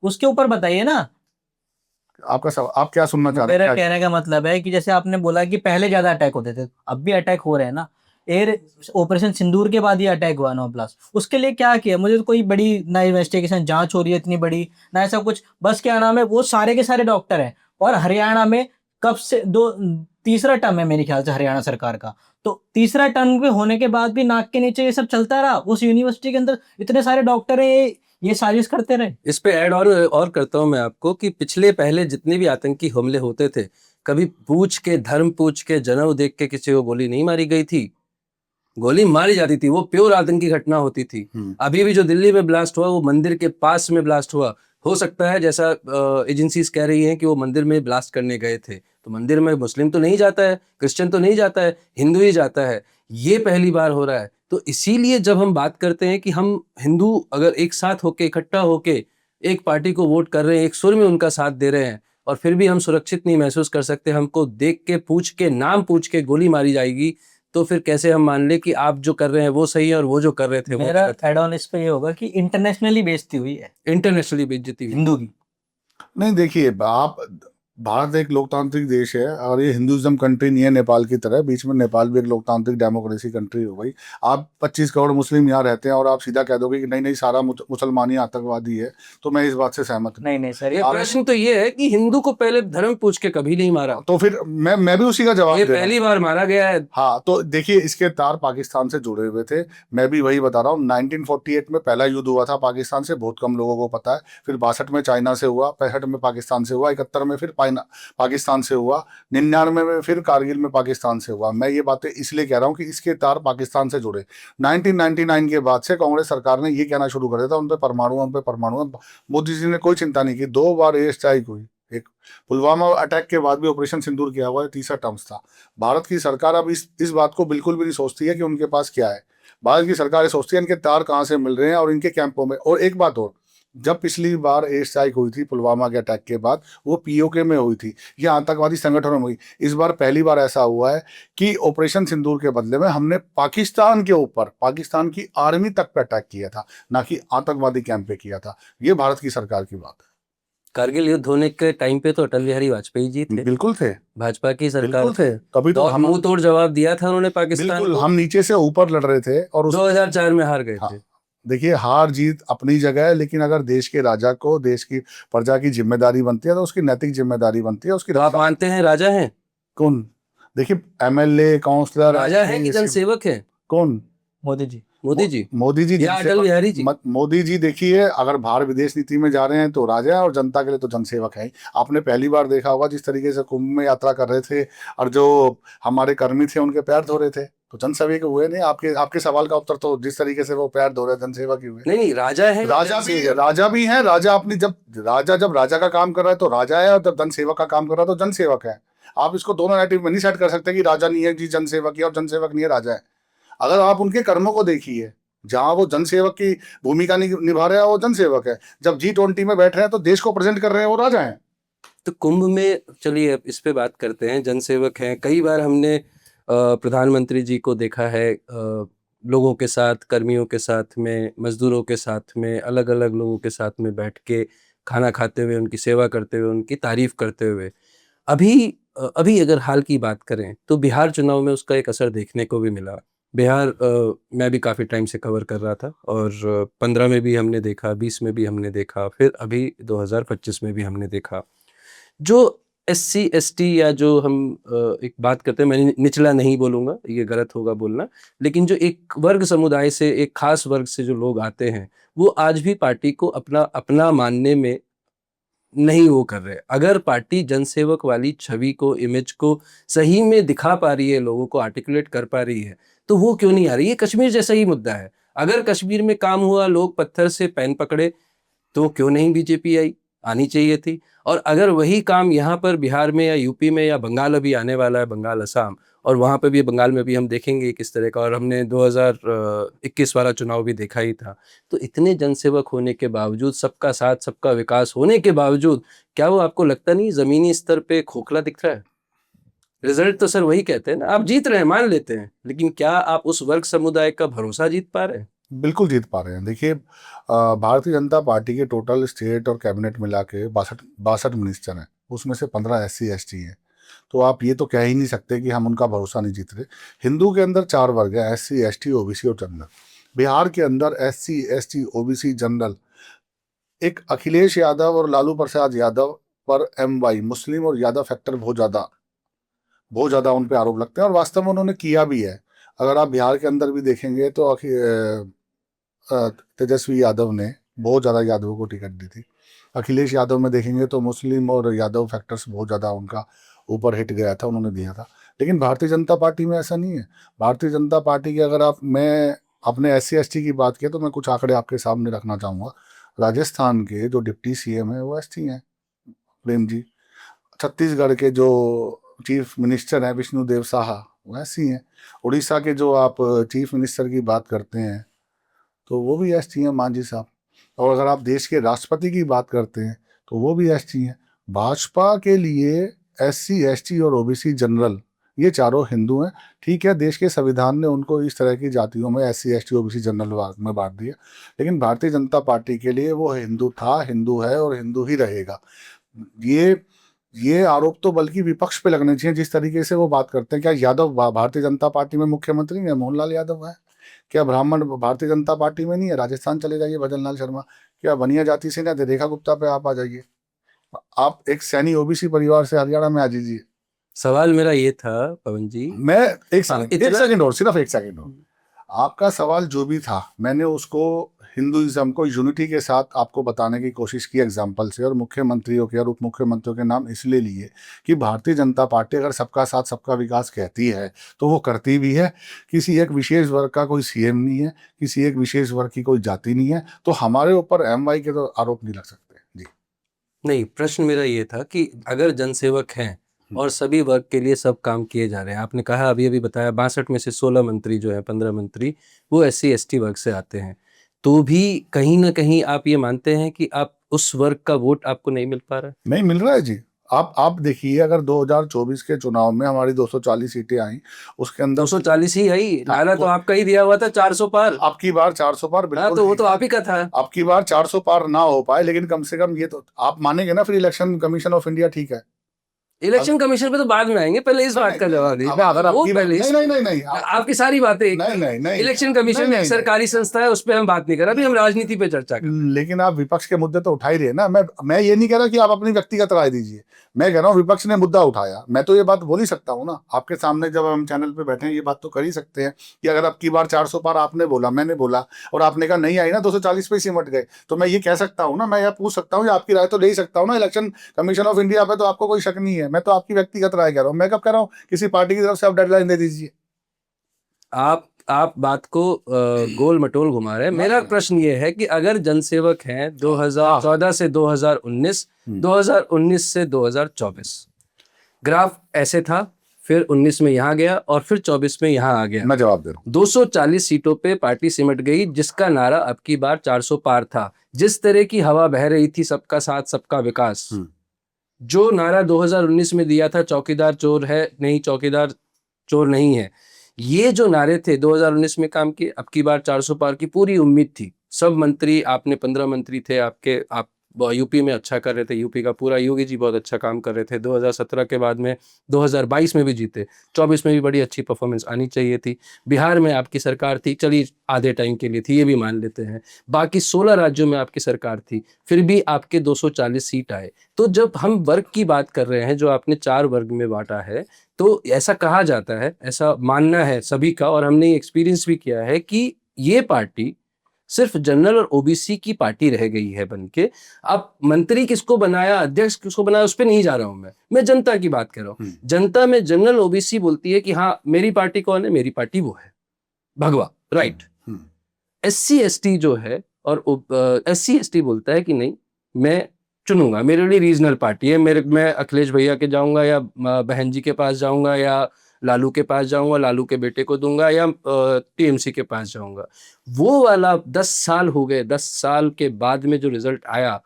[SPEAKER 1] उसके ऊपर बताइए ना।
[SPEAKER 2] आप क्या सुनना चाह रहे हैं?
[SPEAKER 1] मेरा कहने का मतलब है कि जैसे आपने बोला कि पहले ज्यादा अटैक होते थे, अब भी अटैक हो रहे हैं ना। एयर ऑपरेशन सिंदूर के बाद ये अटैक हुआ 9+, उसके लिए क्या किया? मुझे तो कोई बड़ी ना इन्वेस्टिगेशन जांच हो रही है इतनी बड़ी, ना ऐसा कुछ। बस क्या नाम है, वो सारे के सारे डॉक्टर हैं। और हरियाणा में कब से तीसरा टर्म है मेरे ख्याल से हरियाणा सरकार का। तो तीसरा टर्म पे होने के बाद भी नाक के नीचे ये सब चलता रहा। उस यूनिवर्सिटी के अंदर इतने सारे डॉक्टर हैं, ये साजिश करते रहे।
[SPEAKER 3] इस पे ऐड और करता हूं मैं आपको कि पहले जितने भी आतंकी हमले होते थे, कभी पूछ के, धर्म पूछ के, जनेऊ देख के किसी को गोली नहीं मारी गई थी। गोली मारी जाती थी, वो प्योर आतंकी घटना होती थी। अभी भी जो दिल्ली में ब्लास्ट हुआ वो मंदिर के पास में ब्लास्ट हुआ। हो सकता है जैसा एजेंसीज कह रही हैं कि वो मंदिर में ब्लास्ट करने गए थे, तो मंदिर में मुस्लिम तो नहीं जाता है, क्रिश्चियन तो नहीं जाता है, हिंदू ही जाता है। ये पहली बार हो रहा है। तो इसीलिए जब हम बात करते हैं कि हम हिंदू अगर एक साथ होके, इकट्ठा होके एक पार्टी को वोट कर रहे हैं, एक सुर में उनका साथ दे रहे हैं, और फिर भी हम सुरक्षित नहीं महसूस कर सकते, हमको देख के, पूछ के, नाम पूछ के गोली मारी जाएगी, तो फिर कैसे हम मान ले कि आप जो कर रहे हैं वो सही है और वो जो कर रहे थे वो
[SPEAKER 1] मेरा ऐड ऑन इस पे ये होगा कि इंटरनेशनली बेइज्जती हुई है,
[SPEAKER 3] इंटरनेशनली बेइज्जती हुई।
[SPEAKER 1] हिंदू की।
[SPEAKER 2] नहीं, देखिए, आप भारत एक लोकतांत्रिक देश है और ये हिंदुइज्म कंट्री नहीं है नेपाल की तरह। बीच में नेपाल भी एक लोकतांत्रिक डेमोक्रेसी कंट्री हो गई। आप 25 करोड़ मुस्लिम यहाँ रहते हैं और आप सीधा कह दोगे कि नहीं नहीं सारा मुसलमान ही आतंकवादी है, तो मैं इस बात से सहमत
[SPEAKER 1] नहीं नहीं सर,
[SPEAKER 3] ये प्रश्न तो ये है कि हिंदू को पहले धर्म पूछ के कभी नहीं मारा,
[SPEAKER 2] तो फिर मैं भी उसी का जवाब
[SPEAKER 3] ये
[SPEAKER 2] दे रहा हूं।
[SPEAKER 3] पहली बार मारा गया है।
[SPEAKER 2] हाँ, तो देखिए, इसके तार पाकिस्तान से जुड़े हुए थे। मैं भी वही बता रहा हूँ। 1948 में पहला युद्ध हुआ था पाकिस्तान से, बहुत कम लोगों को पता है। फिर 62 में चाइना से हुआ, 65 में पाकिस्तान से हुआ, 71 में फिर पाकिस्तान से हुआ, 99 में फिर कारगिल में पाकिस्तान से हुआ। मैं ये बातें इसलिए कह रहा हूँ कि इसके तार पाकिस्तान से जुड़े। 1999 के बाद से कांग्रेस सरकार ने ये कहना शुरू कर दिया था उन पे परमाणु। मोदी जी ने कोई चिंता नहीं की। 2 बार एयर स्ट्राइक हुई, एक पुलवामा अटैक के बाद भी ऑपरेशन सिंदूर किया हुआ है, तीसरा टर्म्स था। भारत की सरकार अब इस बात को बिल्कुल भी नहीं सोचती है कि उनके पास क्या है। भारत की सरकार ये सोचती है इनके तार कहाँ से मिल रहे हैं और इनके कैंपों में। और एक बात और, जब पिछली बार एयर स्ट्राइक हुई थी पुलवामा के अटैक के बाद, वो पीओके में हुई थी, ये आतंकवादी संगठनों में हुई। इस बार पहली बार ऐसा हुआ है कि ऑपरेशन सिंदूर के बदले में हमने पाकिस्तान के ऊपर, पाकिस्तान की आर्मी तक पे अटैक किया था, ना कि आतंकवादी कैंप पे किया था। ये भारत की सरकार की बात है।
[SPEAKER 3] कारगिल युद्ध होने के टाइम पे तो अटल बिहारी वाजपेयी जी थे,
[SPEAKER 2] बिल्कुल थे,
[SPEAKER 3] भाजपा की सरकार
[SPEAKER 2] बिल्कुल थे। तभी तो हम
[SPEAKER 3] मुंह तोड़ जवाब दिया था उन्होंने पाकिस्तान
[SPEAKER 2] बिल्कुल
[SPEAKER 3] को।
[SPEAKER 2] हम नीचे से ऊपर लड़ रहे थे और
[SPEAKER 3] 2004 में हार गए
[SPEAKER 2] हाँ,
[SPEAKER 3] थे।
[SPEAKER 2] देखिए, हार जीत अपनी जगह है, लेकिन अगर देश के राजा को देश की प्रजा की जिम्मेदारी बनती है तो उसकी नैतिक जिम्मेदारी बनती है उसकी।
[SPEAKER 3] तो आप मानते हैं राजा हैं?
[SPEAKER 2] कौन? देखिए, एमएलए, काउंसलर,
[SPEAKER 3] राजा है कि जनसेवक है?
[SPEAKER 2] कौन?
[SPEAKER 1] मोदी जी।
[SPEAKER 3] मोदी जी या अटल बिहारी जी?
[SPEAKER 2] मोदी जी, देखिए, अगर बाहर विदेश नीति में जा रहे हैं तो राजा है और जनता के लिए तो जनसेवक है। आपने पहली बार देखा होगा जिस तरीके से कुंभ में यात्रा कर रहे थे और जो हमारे कर्मी थे उनके पैर धो रहे थे, तो जनसेवक हुए नहीं। आपके सवाल का उत्तर तो जिस तरीके से वो पैर धो रहे जनसेवक ही हुए।
[SPEAKER 3] नहीं, राजा है,
[SPEAKER 2] राजा भी है। जब राजा का काम कर रहा है तो राजा है, और जब जनसेवक का काम कर रहा है तो जनसेवक है। आप इसको दोनों नैरेटिव में नहीं सेट कर सकते कि राजा नहीं है जी जनसेवक है और जनसेवक नहीं है राजा है। अगर आप उनके कर्मों को देखिए, जहां वो जनसेवक की भूमिका निभा रहे हैं वो जनसेवक है, जब G20 में बैठ रहे हैं तो देश को प्रेजेंट कर रहे हैं वो राजा हैं।
[SPEAKER 3] तो कुंभ में, चलिए इस पे बात करते हैं, जनसेवक हैं। कई बार हमने प्रधानमंत्री जी को देखा है लोगों के साथ, कर्मियों के साथ में, मजदूरों के साथ में, अलग अलग लोगों के साथ में बैठ के खाना खाते हुए, उनकी सेवा करते हुए, उनकी तारीफ करते हुए। अभी अगर हाल की बात करें तो बिहार चुनाव में उसका एक असर देखने को भी मिला। बिहार मैं भी काफ़ी टाइम से कवर कर रहा था और 15 में भी हमने देखा, 20 में भी हमने देखा, फिर अभी 2025 में भी हमने देखा। जो एससी एसटी या जो हम एक बात करते हैं, मैं निचला नहीं बोलूँगा, ये गलत होगा बोलना, लेकिन जो एक वर्ग समुदाय से, एक खास वर्ग से जो लोग आते हैं, वो आज भी पार्टी को अपना अपना मानने में नहीं वो कर रहे। अगर पार्टी जनसेवक वाली छवि को, इमेज को सही में दिखा पा रही है, लोगों को आर्टिकुलेट कर पा रही है, तो वो क्यों नहीं आ रही? ये कश्मीर जैसा ही मुद्दा है। अगर कश्मीर में काम हुआ, लोग पत्थर से पेन पकड़े, तो क्यों नहीं बीजेपी आई? आनी चाहिए थी। और अगर वही काम यहाँ पर बिहार में या यूपी में या बंगाल अभी आने वाला है, बंगाल, असम, और वहाँ पे भी, बंगाल में भी हम देखेंगे किस तरह का, और हमने 2021 वाला चुनाव भी देखा ही था। तो इतने जनसेवक होने के बावजूद, सबका साथ, सबका विकास होने के बावजूद, क्या वो आपको लगता नहीं ज़मीनी स्तर पे खोखला दिख रहा है? रिजल्ट तो सर वही कहते हैं ना, आप जीत रहे हैं, मान लेते हैं, लेकिन क्या आप उस वर्ग समुदाय का भरोसा जीत पा रहे हैं?
[SPEAKER 2] बिल्कुल जीत पा रहे हैं। देखिए, भारतीय जनता पार्टी के टोटल स्टेट और कैबिनेट मिला के 62 मिनिस्टर हैं, उसमें से 15 SC ST हैं। तो आप ये तो कह ही नहीं सकते कि हम उनका भरोसा नहीं जीत रहे। हिंदू के अंदर 4 वर्ग हैं, SC ST OBC और जनरल। बिहार के अंदर SC ST OBC जनरल, एक अखिलेश यादव और लालू प्रसाद यादव पर MY मुस्लिम और यादव फैक्टर बहुत ज़्यादा उन पर आरोप लगते हैं, और वास्तव में उन्होंने किया भी है। अगर आप बिहार के अंदर भी देखेंगे तो तेजस्वी यादव ने बहुत ज़्यादा यादवों को टिकट दी थी। अखिलेश यादव में देखेंगे तो मुस्लिम और यादव फैक्टर्स बहुत ज़्यादा उनका ऊपर हिट गया था, उन्होंने दिया था। लेकिन भारतीय जनता पार्टी में ऐसा नहीं है। भारतीय जनता पार्टी की, अगर मैं अपने SC ST की बात किया तो मैं कुछ आंकड़े आपके सामने रखना चाहूँगा। राजस्थान के जो डिप्टी CM है वो ST हैं, प्रेम जी। छत्तीसगढ़ के जो चीफ मिनिस्टर हैं, विष्णुदेव साहा, वो SC हैं। उड़ीसा के जो आप चीफ मिनिस्टर की बात करते हैं तो वो भी ST हैं, मांझी साहब। और अगर आप देश के राष्ट्रपति की बात करते हैं तो वो भी ST हैं। भाजपा के लिए SC ST और OBC जनरल, ये चारों हिंदू हैं। ठीक है, देश के संविधान ने उनको इस तरह की जातियों में SC ST OBC जनरल में बांट दिया, लेकिन भारतीय जनता पार्टी के लिए वो हिंदू था, हिंदू है और हिंदू ही रहेगा। ये आरोप तो बल्कि विपक्ष पे लगने चाहिए, जिस तरीके से वो बात करते हैं। क्या यादव भारतीय जनता पार्टी में मुख्यमंत्री नहीं है? मोहनलाल यादव है। क्या ब्राह्मण भारतीय जनता पार्टी में नहीं है? राजस्थान चले जाइए, भजन लाल शर्मा। क्या बनिया जाति से नहीं? रेखा गुप्ता पे आप आ जाइए। आप एक सैनी OBC परिवार से हरियाणा में आ जाइए।
[SPEAKER 3] सवाल मेरा ये था पवन जी,
[SPEAKER 2] मैं एक सेकंड और, सिर्फ एक सेकंड और।
[SPEAKER 3] हम्म।
[SPEAKER 2] आपका सवाल जो भी था, मैंने उसको हिंदुइज्म को यूनिटी के साथ आपको बताने की कोशिश की एग्जाम्पल से, और मुख्यमंत्रियों के और उप मुख्यमंत्रियों के नाम इसलिए लिए कि भारतीय जनता पार्टी अगर सबका साथ सबका विकास कहती है तो वो करती भी है। किसी एक विशेष वर्ग का कोई CM नहीं है, किसी एक विशेष वर्ग की कोई जाति नहीं है, तो हमारे ऊपर MY के तो आरोप नहीं लग सकते जी।
[SPEAKER 3] नहीं, प्रश्न मेरा ये था कि अगर जनसेवक हैं और सभी वर्ग के लिए सब काम किए जा रहे हैं, आपने कहा, अभी बताया, 62 में से 16 मंत्री जो है, 15 मंत्री वो SC ST वर्ग से आते हैं, तो भी कहीं ना कहीं आप ये मानते हैं कि आप उस वर्ग का वोट आपको नहीं मिल पा रहा है?
[SPEAKER 2] नहीं मिल रहा है जी। आप देखिए, अगर 2024 के चुनाव में हमारी 240 सीटें आई, उसके अंदर
[SPEAKER 3] 240 ही आई, नारा तो आपका ही दिया हुआ था 400 पार।
[SPEAKER 2] आपकी बार 400 पार, बिल्कुल
[SPEAKER 3] तो वो
[SPEAKER 2] ठीक
[SPEAKER 3] तो
[SPEAKER 2] है।
[SPEAKER 3] आप ही का था।
[SPEAKER 2] आपकी बार 400 पार ना हो पाए, लेकिन कम से कम ये तो आप मानेंगे ना, फिर इलेक्शन कमिशन ऑफ इंडिया ठीक है।
[SPEAKER 3] इलेक्शन कमीशन पे तो बाद में आएंगे, पहले इस बात का जवाब दीजिए।
[SPEAKER 2] अगर
[SPEAKER 3] वो
[SPEAKER 2] आपकी
[SPEAKER 3] पहले
[SPEAKER 2] नहीं
[SPEAKER 3] आपकी सारी बातें,
[SPEAKER 2] नहीं
[SPEAKER 3] इलेक्शन कमीशन एक सरकारी संस्था है, उस पर हम बात नहीं कर रहे, अभी हम राजनीति पे चर्चा कर रहे हैं।
[SPEAKER 2] लेकिन आप विपक्ष के मुद्दे तो उठा ही रहे हैं ना। मैं ये नहीं कह रहा कि आप अपनी व्यक्तिगत राय दीजिए, मैं कह रहा हूँ विपक्ष ने मुद्दा उठाया, मैं तो ये बात बोल ही सकता हूँ ना आपके सामने, जब हम चैनल पे बैठे हैं, ये बात तो कर ही सकते हैं कि अगर आपकी बार 400 पार आपने बोला, मैंने बोला, और आपने कहा नहीं आई ना, 240 पे सिमट गए, तो मैं ये कह सकता हूँ ना, मैं यह पूछ सकता हूँ, आपकी राय तो ले ही सकता हूँ ना इलेक्शन कमीशन ऑफ इंडिया पे, तो आपको कोई शक नहीं है। मैं तो आपकी व्यक्तिगत राय कह रहा हूँ। मैं कब कह रहा हूँ किसी पार्टी की तरफ से आप डेडलाइन दे दीजिए।
[SPEAKER 3] आप बात को गोल मटोल घुमा रहे हैं। मेरा प्रश्न ये है कि अगर जनसेवक हैं 2014 से 2019, 2019 से 2024, ग्राफ ऐसे था, फिर 19 में यहाँ गया और फिर 24 में यहाँ आ गया।
[SPEAKER 2] मैं जवाब दे रहा हूँ।
[SPEAKER 3] 240 सीटों पे पार्टी सिमट गई, जिसका नारा अब की बार 400 पार था। जिस तरह की हवा बह रही थी, सबका साथ सबका विकास, जो नारा 2019 में दिया था, चौकीदार चोर है नहीं चौकीदार चोर नहीं है। ये जो नारे थे 2019 में काम किए, अब की बार 400 पार की पूरी उम्मीद थी। सब मंत्री, आपने 15 मंत्री थे आपके, आप यूपी में अच्छा कर रहे थे, यूपी का पूरा योगी जी बहुत अच्छा काम कर रहे थे। 2017 के बाद में 2022 में भी जीते, 24 में भी बड़ी अच्छी परफॉर्मेंस आनी चाहिए थी। बिहार में आपकी सरकार थी, चलिए आधे टाइम के लिए थी, ये भी मान लेते हैं। बाकी 16 राज्यों में आपकी सरकार थी, फिर भी आपके 240 सीट आए। तो जब हम वर्ग की बात कर रहे हैं, जो आपने 4 वर्ग में बांटा है, तो ऐसा कहा जाता है, ऐसा मानना है सभी का, और हमने एक्सपीरियंस भी किया है कि ये पार्टी सिर्फ जनरल और ओबीसी की पार्टी रह गई है बनके। अब मंत्री किसको बनाया, अध्यक्ष किसको बनाया, उस पर नहीं जा रहा हूं मैं जनता की बात कर रहा हूं। जनता में जनरल ओबीसी बोलती है कि हाँ मेरी पार्टी कौन है, मेरी पार्टी वो है भगवा, राइट। एससी एसटी जो है, और एससी एसटी बोलता है कि नहीं मैं चुनूंगा, मेरे लिए रीजनल पार्टी है, मैं अखिलेश भैया के जाऊंगा, या बहन जी के पास जाऊंगा, या लालू के पास जाऊंगा, लालू के बेटे को दूंगा, या टीएमसी के पास जाऊंगा। वो वाला 10 साल हो गए, 10 साल के बाद में जो रिजल्ट आया,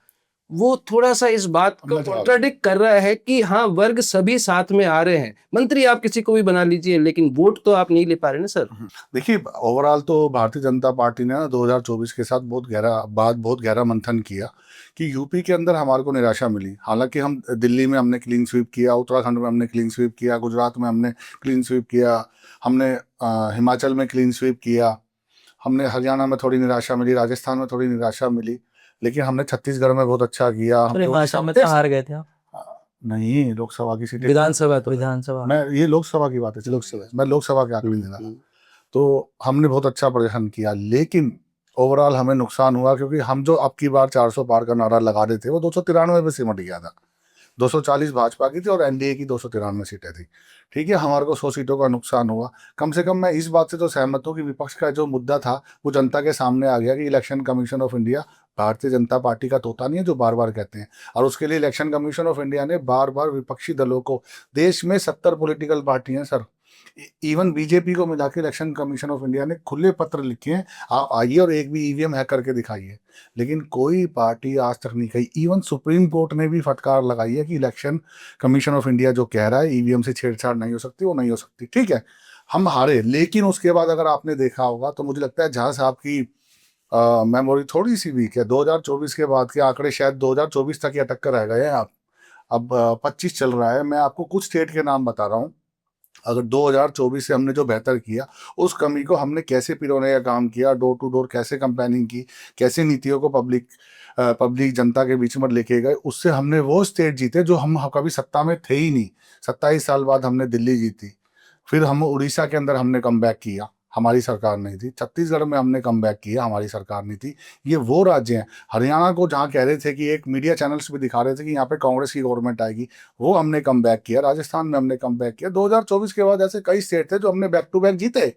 [SPEAKER 3] वो थोड़ा सा इस बात को कॉन्ट्राडिक्ट कर रहा है कि हाँ वर्ग सभी साथ में आ रहे हैं। मंत्री आप किसी को भी बना लीजिए, लेकिन वोट तो आप नहीं ले पा रहे ना सर।
[SPEAKER 2] देखिए, ओवरऑल तो भारतीय जनता पार्टी ने ना 2024 के साथ बहुत गहरा मंथन किया कि यूपी के अंदर हमारे को निराशा मिली। हालांकि हम दिल्ली में हमने क्लीन स्वीप किया, उत्तराखंड में हमने क्लीन स्वीप किया, गुजरात में हमने क्लीन स्वीप किया, हमने हिमाचल में क्लीन स्वीप किया, हमने हरियाणा में थोड़ी निराशा मिली, राजस्थान में थोड़ी निराशा मिली, लेकिन हमने छत्तीसगढ़ में बहुत अच्छा किया। हम
[SPEAKER 1] हिमाचल में तो हार गए थे आप।
[SPEAKER 2] नहीं, लोकसभा की सीटें,
[SPEAKER 3] विधानसभा तो
[SPEAKER 1] विधानसभा
[SPEAKER 2] मैं ये लोकसभा की बात है, मैं लोकसभा के आंकड़े दे रहा हूं। तो हमने बहुत अच्छा प्रदर्शन किया, लेकिन ओवरऑल हमें नुकसान हुआ, क्योंकि हम जो अब की बार 400 पार का नारा लगा रहे थे वो 293 पे सिमट गया था। 240 भाजपा की थी और एनडीए की 293 सीटें थी। ठीक है, हमारे को 100 सीटों का नुकसान हुआ। कम से कम मैं इस बात से तो सहमत हूँ कि विपक्ष का जो मुद्दा था वो जनता के सामने आ गया कि election commission of India Bharatiya Janata party का तोता नहीं है, जो बार बार कहते हैं। और उसके लिए इलेक्शन कमीशन ऑफ इंडिया ने बार बार विपक्षी दलों को, देश में 70 पॉलिटिकल पार्टी हैं सर, इवन बीजेपी को मिला के इलेक्शन कमीशन ऑफ इंडिया ने खुले पत्र लिखे हैं, आप आइए और एक भी ईवीएम हैक करके दिखाइए। लेकिन कोई पार्टी आज तक नहीं कही। इवन सुप्रीम कोर्ट ने भी फटकार लगाई है कि इलेक्शन कमीशन ऑफ इंडिया जो कह रहा है ईवीएम से छेड़छाड़ नहीं हो सकती, वो नहीं हो सकती। ठीक है, हम हारे, लेकिन उसके बाद अगर आपने देखा होगा तो मुझे लगता है झा साहब की मेमोरी थोड़ी सी वीक है। 2024 के बाद के आंकड़े शायद 2024 तक ही अटक कर रह गए हैं। आप अब 25 चल रहा है, मैं आपको कुछ स्टेट के नाम बता रहा हूँ। अगर 2024 से हमने जो बेहतर किया, उस कमी को हमने कैसे पिरोने का काम किया, डोर टू डोर कैसे कैंपेनिंग की, कैसे नीतियों को पब्लिक जनता के बीच में लेके गए, उससे हमने वो स्टेट जीते जो हम कभी सत्ता में थे ही नहीं। 27 साल बाद हमने दिल्ली जीती, फिर हम उड़ीसा के अंदर हमने कमबैक किया, हमारी सरकार नहीं थी। छत्तीसगढ़ में हमने कमबैक किया, हमारी सरकार नहीं थी। ये वो राज्य हैं। हरियाणा को जहाँ कह रहे थे कि एक मीडिया चैनल्स भी दिखा रहे थे कि यहाँ पे कांग्रेस की गवर्नमेंट आएगी, वो हमने कमबैक किया। राजस्थान में हमने कमबैक किया। 2024 के बाद ऐसे कई स्टेट थे जो हमने बैक टू बैक जीते।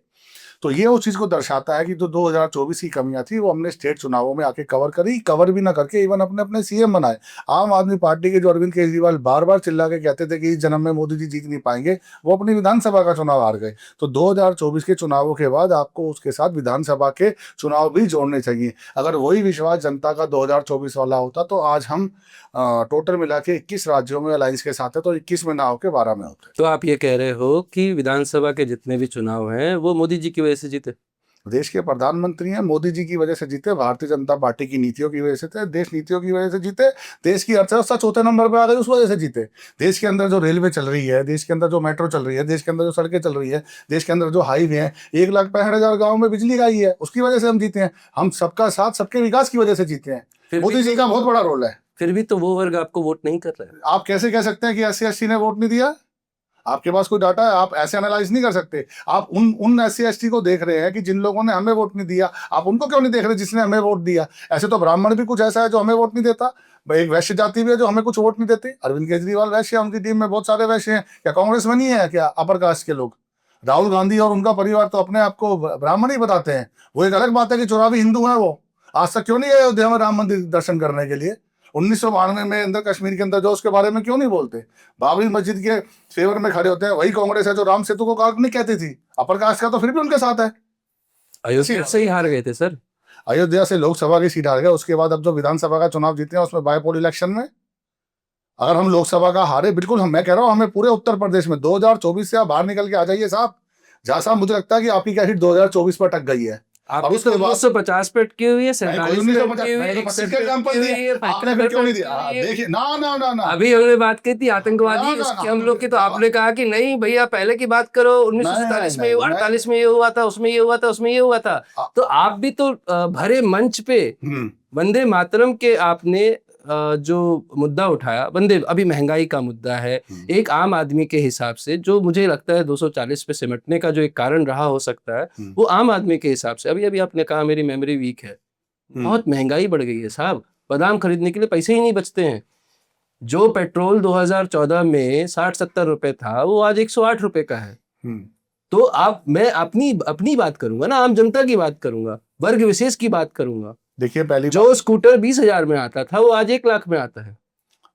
[SPEAKER 2] तो ये उस चीज़ को दर्शाता है कि जो 2024 की कमियां थी वो हमने स्टेट चुनावों में आके कवर करी, कवर भी ना करके इवन अपने अपने सीएम बनाए। आम आदमी पार्टी के जो अरविंद केजरीवाल बार बार चिल्ला के कहते थे कि इस जन्म में मोदी जी जीत नहीं पाएंगे, वो अपनी विधानसभा का चुनाव हार गए। तो 2024 के चुनावों के बाद आपको उसके साथ विधानसभा के चुनाव भी जोड़ने चाहिए। अगर वही विश्वास जनता का 2024 वाला होता तो आज हम टोटल मिला के 21 राज्यों में अलायंस के साथ है, तो 21 में ना होकर 12 में होते।
[SPEAKER 3] तो आप ये कह रहे हो कि विधानसभा के जितने भी चुनाव हैं वो मोदी जी की वजह से जीते?
[SPEAKER 2] देश के प्रधानमंत्री हैं, मोदी जी की वजह से जीते, भारतीय जनता पार्टी की नीतियों की वजह से थे, देश नीतियों की वजह से जीते। देश की अर्थव्यवस्था चौथे नंबर पर आ गई, उस वजह से जीते। देश के अंदर जो रेलवे चल रही है, देश के अंदर जो मेट्रो चल रही है, देश के अंदर जो सड़कें चल रही है, देश के अंदर जो हाईवे हैं, 1,65,000 गाँव में बिजली आई है, उसकी वजह से हम जीते हैं। हम सबका साथ सबके विकास की वजह से जीते हैं। मोदी जी का बहुत बड़ा रोल है।
[SPEAKER 3] फिर भी तो वो वर्ग आपको वोट नहीं कर रहा है।
[SPEAKER 2] आप कैसे कह सकते हैं कि SC/ST ने वोट नहीं दिया? आपके पास कोई डाटा है? आप ऐसे एनालाइज नहीं कर सकते। आप उन SC/ST को देख रहे हैं कि जिन लोगों ने हमें वोट नहीं दिया। आप उनको क्यों नहीं देख रहे जिसने हमें वोट दिया? ऐसे तो ब्राह्मण भी कुछ ऐसा है जो हमें वोट नहीं देता। एक वैश्य जाति भी है जो हमें कुछ वोट नहीं देते। अरविंद केजरीवाल वैश्य है, उनकी टीम में बहुत सारे वैश्य हैं। क्या कांग्रेस में नहीं है क्या अपर कास्ट के लोग? राहुल गांधी और उनका परिवार तो अपने आप को ब्राह्मण ही बताते हैं। वो एक अलग बात है कि चुनावी हिंदू है। वो आज तक क्यों नहीं गए अयोध्या में राम मंदिर दर्शन करने के लिए? 1992 में अंदर कश्मीर के अंदर जो उसके बारे में क्यों नहीं बोलते? बाबरी मस्जिद के फेवर में खड़े होते हैं। वही कांग्रेस है जो राम सेतु को काल्पनिक कहती थी। अपर कास्ट का तो फिर भी उनके साथ है।
[SPEAKER 3] अयोध्या से ही हार गए थे सर।
[SPEAKER 2] अयोध्या से लोकसभा की सीट हार गए, उसके बाद अब जो विधानसभा का चुनाव जीते हैं उसमें बाय पोल इलेक्शन में अगर हम लोकसभा का हारे, बिल्कुल मैं कह रहा हूँ, हमें पूरे उत्तर प्रदेश में 2024 से आप बाहर निकल के आ जाइए साहब। जहाँ साहब मुझे लगता है कि आपकी क्या सीट 2024 पर अटक गई है।
[SPEAKER 3] आपने
[SPEAKER 2] उसके
[SPEAKER 3] तो
[SPEAKER 2] बाद
[SPEAKER 3] 1950 पे अटकी हुई है, 47 पे
[SPEAKER 2] 1950
[SPEAKER 3] अटकी हुई है,
[SPEAKER 2] मैंने तो 25
[SPEAKER 3] 61
[SPEAKER 2] का
[SPEAKER 3] पे
[SPEAKER 2] एग्जांपल
[SPEAKER 3] अटकी हुई
[SPEAKER 2] दिया,
[SPEAKER 3] है,
[SPEAKER 2] आपने
[SPEAKER 3] 75
[SPEAKER 2] फिर
[SPEAKER 3] पे
[SPEAKER 2] क्यों नहीं
[SPEAKER 3] अटकी
[SPEAKER 2] दिया?
[SPEAKER 3] हुई है।
[SPEAKER 2] देखिए ना ना ना ना
[SPEAKER 3] अभी हमने बात की थी आतंकवादी
[SPEAKER 2] ना ना
[SPEAKER 3] उसकी
[SPEAKER 2] ना
[SPEAKER 3] हम लोग की, तो आपने कहा कि नहीं भैया पहले की बात करो, 1947 में, 48 में ये हुआ था, उसमें ये हुआ था, उसमें ये हुआ था। तो आप भी तो भरे मंच पे वंदे मातरम के आपने जो मुद्दा उठाया, वंदे, अभी महंगाई का मुद्दा है, एक आम आदमी के हिसाब से जो मुझे लगता है 240 पे सिमटने का जो एक कारण रहा हो सकता है, वो आम आदमी के हिसाब से, अभी अभी आपने कहा मेरी मेमोरी वीक है, बहुत महंगाई बढ़ गई है साहब, बादाम खरीदने के लिए पैसे ही नहीं बचते हैं। जो पेट्रोल 2014 में 60-70 रुपए था, वो आज 108 रुपए का है। तो आप, मैं अपनी अपनी बात करूंगा ना, आम जनता की बात करूंगा, वर्ग विशेष की बात करूंगा।
[SPEAKER 2] देखिए पहली
[SPEAKER 3] जो स्कूटर 20,000 में आता था, वो आज 1 लाख में आता है।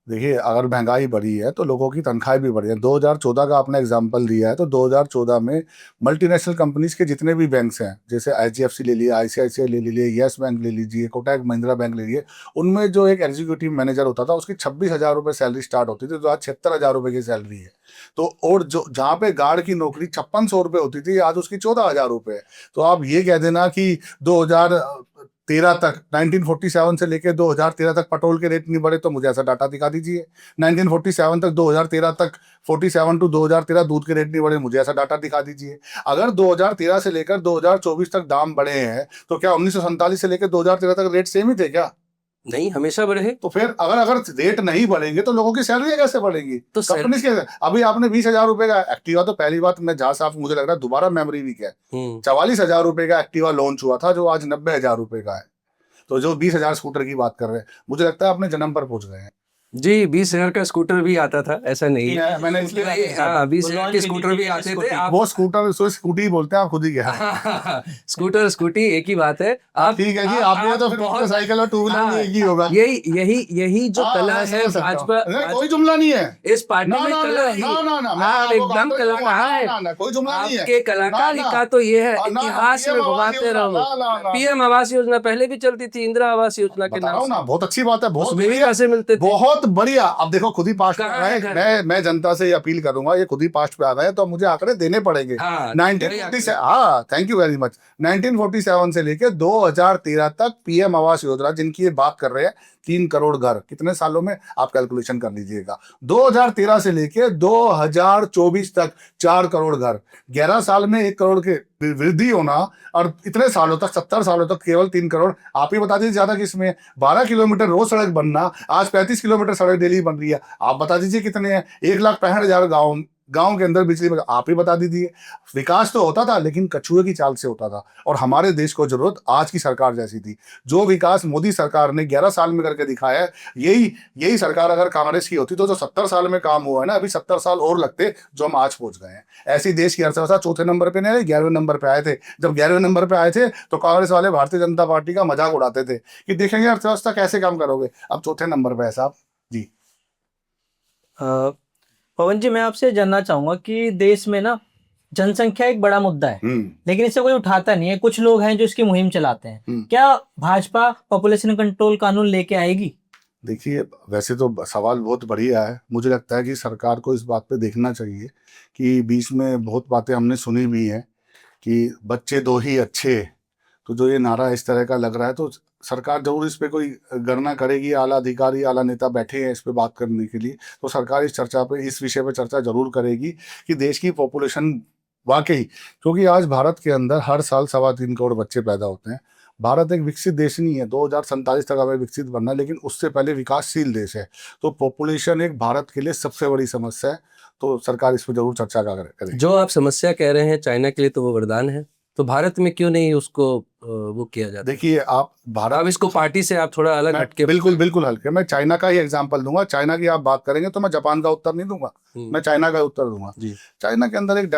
[SPEAKER 2] देखिए अगर महंगाई बढ़ी है तो लोगों की तनख्वाहें भी बढ़ी है। 2014 का आपने एग्जांपल दिया है, तो 2014 में मल्टीनेशनल कंपनीज के जितने भी बैंक्स हैं, जैसे एचडीएफसी ले लिया, आईसीआईसीआई ले लीजिए, येस बैंक ले लीजिए, कोटक महिंद्रा बैंक ले लीजिए, उनमें जो एक एग्जीक्यूटिव मैनेजर होता था उसकी 26,000 रुपये सैलरी स्टार्ट होती थी, तो आज 76,000 रुपये की सैलरी है। तो और जो जहाँ पे गार्ड की नौकरी 5600 रुपये होती थी, आज उसकी 14,000 रुपये है। तो आप ये कह देना कि 2013 तक, 1947 से लेकर 2013 तक पेट्रोल के रेट नहीं बढ़े, तो मुझे ऐसा डाटा दिखा दीजिए। 1947 तक, 2013 तक, 47 टू 2013 दूध के रेट नहीं बढ़े, मुझे ऐसा डाटा दिखा दीजिए। अगर 2013 से लेकर 2024 तक दाम बढ़े हैं, तो क्या 1947 से लेकर 2013 तक रेट सेम ही थे क्या?
[SPEAKER 3] नहीं, हमेशा बढ़े।
[SPEAKER 2] तो फिर अगर अगर रेट नहीं बढ़ेंगे तो लोगों की सैलरी कैसे बढ़ेगी?
[SPEAKER 3] तो
[SPEAKER 2] कंपनी के अभी आपने 20,000 रुपए का एक्टिवा, तो पहली बात मैं जहां साफ मुझे लग रहा है दोबारा मेमोरी वीक है, 44,000 रुपए का एक्टिवा लॉन्च हुआ था, जो आज 90,000 रुपए का है। तो जो 20,000 स्कूटर की बात कर रहे हैं, मुझे लगता है अपने जन्म पर पहुंच गए हैं।
[SPEAKER 3] जी, 20,000 का स्कूटर भी आता था, ऐसा नहीं है।
[SPEAKER 2] मैंने इसलिए
[SPEAKER 3] हाँ, 20,000 के स्कूटर भी आते थे। आप
[SPEAKER 2] वो स्कूटर, उसको स्कूटी बोलते हैं, आप खुद ही क्या?
[SPEAKER 3] स्कूटर स्कूटी एक ही बात है। आप
[SPEAKER 2] ठीक है जी, आपने तो फिर मोटरसाइकिल और टू व्हीलर एक ही होगा।
[SPEAKER 3] यही जो कला है भाजपा,
[SPEAKER 2] कोई जुमला नहीं है
[SPEAKER 3] इस पार्टी में, कला ही आप एकदम कलाकार है।
[SPEAKER 2] कोई जुमला नहीं है।
[SPEAKER 3] आपके कलाकारी का तो ये है, इतिहास में घुमाते रहो। पीएम आवास योजना पहले भी चलती थी, इंदिरा आवास योजना के नाम
[SPEAKER 2] ना, बहुत अच्छी बात है, बहुत
[SPEAKER 3] उसमें भी पैसे मिलते थे।
[SPEAKER 2] बहुत बढ़िया। अब देखो खुद ही पास्ट पे आ गए, मैं जनता से अपील करूंगा, ये खुद ही पास्ट पे आ गए तो मुझे आंकड़े देने पड़ेंगे। 1947, हाँ थैंक यू वेरी मच। 1947 से लेके 2013 तक पीएम आवास योजना, जिनकी ये बात कर रहे हैं, 3 करोड़ घर कितने सालों में, आप कैलकुलेशन कर लीजिएगा। 2013 से लेके 2024 तक 4 करोड़ घर, 11 साल में 1 करोड़ के वृद्धि होना, और इतने सालों तक, 70 सालों तक केवल 3 करोड़। आप ही बता दीजिए ज्यादा किसमें? 12 किलोमीटर रोज सड़क बनना, आज 35 किलोमीटर सड़क डेली बन रही है। आप बता दीजिए कितने हैं? 1,65,000 गांव के अंदर बिजली, आप ही बता दीजिए। विकास तो होता था लेकिन कछुए की चाल से होता था, और हमारे देश को जरूरत आज की सरकार जैसी थी। जो विकास मोदी सरकार ने 11 साल में करके दिखाया है, यही सरकार अगर कांग्रेस की होती तो जो 70 साल में काम हुआ है ना, अभी 70 साल और लगते जो हम आज पहुंच गए हैं। ऐसी देश की अर्थव्यवस्था चौथे नंबर पे नहीं, 11वें नंबर पे आए थे। जब 11वें नंबर पे आए थे तो कांग्रेस वाले भारतीय जनता पार्टी का मजाक उड़ाते थे कि देखेंगे अर्थव्यवस्था कैसे काम करोगे। अब चौथे नंबर पे है साहब जी।
[SPEAKER 1] पवन जी, मैं आपसे जानना चाहूंगा कि देश में ना जनसंख्या एक बड़ा मुद्दा है, लेकिन इसे कोई उठाता नहीं है। कुछ लोग हैं जो इसकी मुहिम चलाते हैं। क्या भाजपा पॉपुलेशन कंट्रोल कानून लेके आएगी?
[SPEAKER 2] देखिए वैसे तो सवाल बहुत बढ़िया है। मुझे लगता है कि सरकार को इस बात पे देखना चाहिए कि बीच में बहुत बातें हमने सुनी भी हैं कि बच्चे दो ही अच्छे, तो जो ये नारा इस तरह का लग रहा है, तो सरकार जरूर इस पे कोई गणना करेगी। आला अधिकारी, आला नेता बैठे हैं इस पे बात करने के लिए, तो सरकार इस चर्चा पे, इस विषय पे चर्चा जरूर करेगी कि देश की पॉपुलेशन वाकई, क्योंकि आज भारत के अंदर हर साल 3.25 करोड़ बच्चे पैदा होते हैं। भारत एक विकसित देश नहीं है, 2047 तक हमें विकसित बनना है, लेकिन उससे पहले विकासशील देश है। तो पॉपुलेशन एक भारत के लिए सबसे बड़ी समस्या है, तो सरकार इस पर जरूर चर्चा करे।
[SPEAKER 3] जो आप समस्या कह रहे हैं, चाइना के लिए तो वो वरदान है, तो भारत में क्यों नहीं उसको वो किया जाता?
[SPEAKER 2] देखिए आप
[SPEAKER 3] अब इसको पार्टी से आप थोड़ा अलग हटके,
[SPEAKER 2] बिल्कुल हटके, मैं चाइना का ही एग्जांपल दूंगा। चाइना की आप बात करेंगे तो मैं जापान का उत्तर नहीं दूंगा, मैं चाइना का उत्तर दूंगा। चाइना के अंदर एक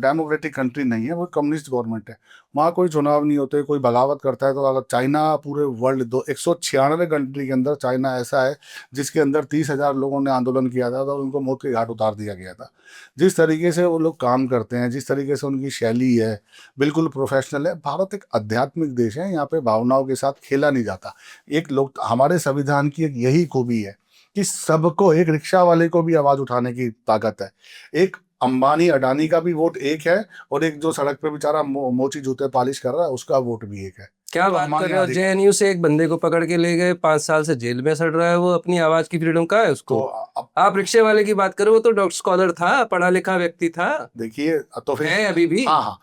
[SPEAKER 2] डेमोक्रेटिक कंट्री नहीं है, वो कम्युनिस्ट गवर्नमेंट है। वहाँ कोई चुनाव नहीं होते, कोई बगावत करता है तो अगर चाइना पूरे वर्ल्ड 196 कंट्री के अंदर चाइना ऐसा है जिसके अंदर 30,000 लोगों ने आंदोलन किया था तो उनको मौत के घाट उतार दिया गया था। जिस तरीके से वो लोग काम करते हैं, जिस तरीके से उनकी शैली है, बिल्कुल प्रोफेशनल है। भारत एक आध्यात्मिक देश है, यहाँ पे भावनाओं के साथ खेला नहीं जाता। एक लोग, हमारे संविधान की एक यही खूबी है कि सबको, एक रिक्शा वाले को भी आवाज उठाने की ताकत है। एक अंबानी अडानी का भी वोट एक है, और एक जो सड़क पे बेचारा मोची जूते पॉलिश कर रहा है उसका वोट भी एक है।
[SPEAKER 3] क्या बात कर रहे हो? जेएनयू से एक बंदे को पकड़ के ले गए, 5 साल से जेल में सड़ रहा है, वो अपनी आवाज की फ्रीडम कहाँ है उसको?
[SPEAKER 2] तो
[SPEAKER 3] आप रिक्शे वाले की बात करो, वो तो डॉक्टर स्कॉलर था, पढ़ा लिखा व्यक्ति था,
[SPEAKER 2] देखिए तो फिर
[SPEAKER 3] है अभी भी।
[SPEAKER 2] हाँ हाँ,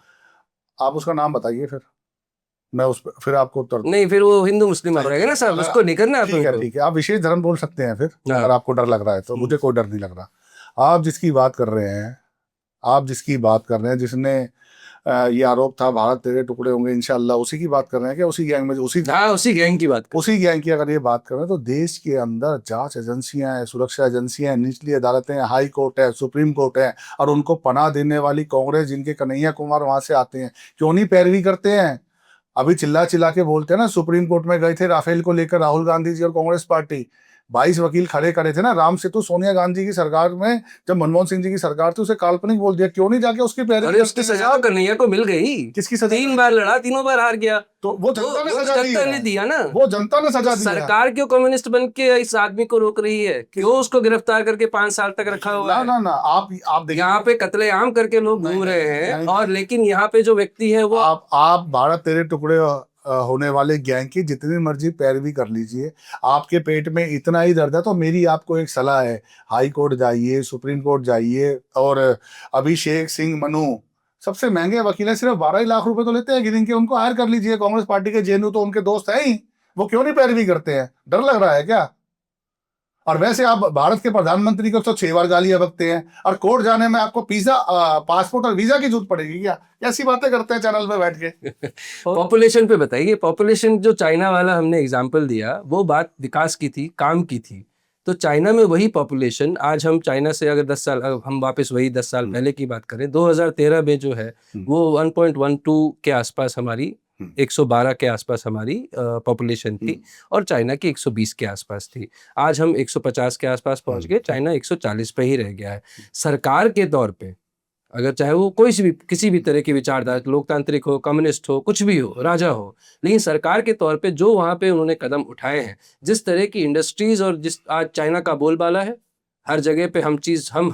[SPEAKER 2] आप उसका नाम बताइए, फिर मैं उस पर फिर आपको उत्तर
[SPEAKER 3] नहीं, फिर वो हिंदू मुस्लिम आ जाएगा ना साहब, उसको नहीं करना
[SPEAKER 2] ठीक है
[SPEAKER 3] आपको।
[SPEAKER 2] ठीक है, आप विशेष धर्म बोल सकते हैं फिर,
[SPEAKER 3] हाँ।
[SPEAKER 2] अगर आपको डर लग रहा है तो। मुझे कोई डर नहीं लग रहा। आप जिसकी बात कर रहे हैं, आप जिसकी बात कर रहे हैं, जिसने ये आरोप था भारत तेरे टुकड़े होंगे इंशाल्लाह, उसी की बात कर रहे हैं क्या? उसी गैंग में,
[SPEAKER 3] उसी गैंग की बात
[SPEAKER 2] उसी गैंग की अगर ये बात कर रहे हैं, तो देश के अंदर जांच एजेंसियां हैं, सुरक्षा एजेंसियां हैं, निचली अदालतें हैं, हाई कोर्ट है, सुप्रीम कोर्ट है, और उनको पनाह देने वाली कांग्रेस, जिनके कन्हैया कुमार वहां से आते हैं, क्यों नहीं पैरवी करते हैं? अभी चिल्ला चिल्ला के बोलते हैं ना, सुप्रीम कोर्ट में गए थे राफेल को लेकर राहुल गांधी जी और कांग्रेस पार्टी, 22 वकील खड़े करे थे ना। राम सेतु सोनिया गांधी की सरकार में, जब मनमोहन सिंह जी की सरकार थी, उसे काल्पनिक बोल दिया, क्यों नहीं जाके उसकी पैरवी?
[SPEAKER 3] अरे उसकी सजा तो कन्हैया को मिल गई।
[SPEAKER 2] किसकी सजा?
[SPEAKER 3] 3 बार लड़ा, तीनों बार हार गया।
[SPEAKER 2] तो वो जनता ने सजा दी है।
[SPEAKER 3] दिया ना,
[SPEAKER 2] वो जनता ने सजा दी है।
[SPEAKER 3] सरकार क्यों कम्युनिस्ट बन के इस आदमी को रोक रही है? क्यों उसको गिरफ्तार करके 5 साल तक रखा हुआ है?
[SPEAKER 2] ना आप देखिए,
[SPEAKER 3] यहाँ पे कत्लेआम करके लोग घूम रहे हैं, और लेकिन यहाँ पे जो व्यक्ति है वो
[SPEAKER 2] आप भारत तेरे टुकड़े होने वाले गैंग की जितनी मर्जी पैरवी कर लीजिए, आपके पेट में इतना ही दर्द है तो मेरी आपको एक सलाह है, हाई कोर्ट जाइए, सुप्रीम कोर्ट जाइए, और अभिषेक सिंह मनु सबसे महंगे वकील है, सिर्फ 12 लाख रुपए तो लेते हैं गिन के, उनको हायर कर लीजिए। कांग्रेस पार्टी के जेएनयू तो उनके दोस्त हैं ही, वो क्यों नहीं पैरवी करते हैं? डर लग रहा है क्या? और वैसे आप भारत के प्रधानमंत्री को तो 6 बार गालियां बकते हैं, और कोर्ट जाने में आपको पासपोर्ट और वीजा की जरूरत पड़ेगी क्या? ऐसी बातें करते हैं चैनल पे बैठ के।
[SPEAKER 3] पॉपुलेशन पे बताइए, पॉपुलेशन जो चाइना वाला हमने एग्जांपल दिया, वो बात विकास की थी, काम की थी। तो चाइना में वही पॉपुलेशन, आज हम चाइना से अगर 10 साल, हम वापस वही 10 साल पहले की बात करें, 2013 में जो है वो 1.12 के आसपास हमारी, 112 के आसपास हमारी पॉपुलेशन थी, और चाइना की 120 के आसपास थी। आज हम 150 के आसपास पहुंच गए, चाइना 140 पे ही रह गया है। सरकार के तौर पे, अगर चाहे वो कोई सी भी, किसी भी तरह की विचारधारा, लोकतांत्रिक हो, कम्युनिस्ट हो, कुछ भी हो, राजा हो, लेकिन सरकार के तौर पे जो वहाँ पे उन्होंने कदम उठाए हैं, जिस तरह की इंडस्ट्रीज, और जिस आज चाइना का बोलबाला है, हर जगह पे हम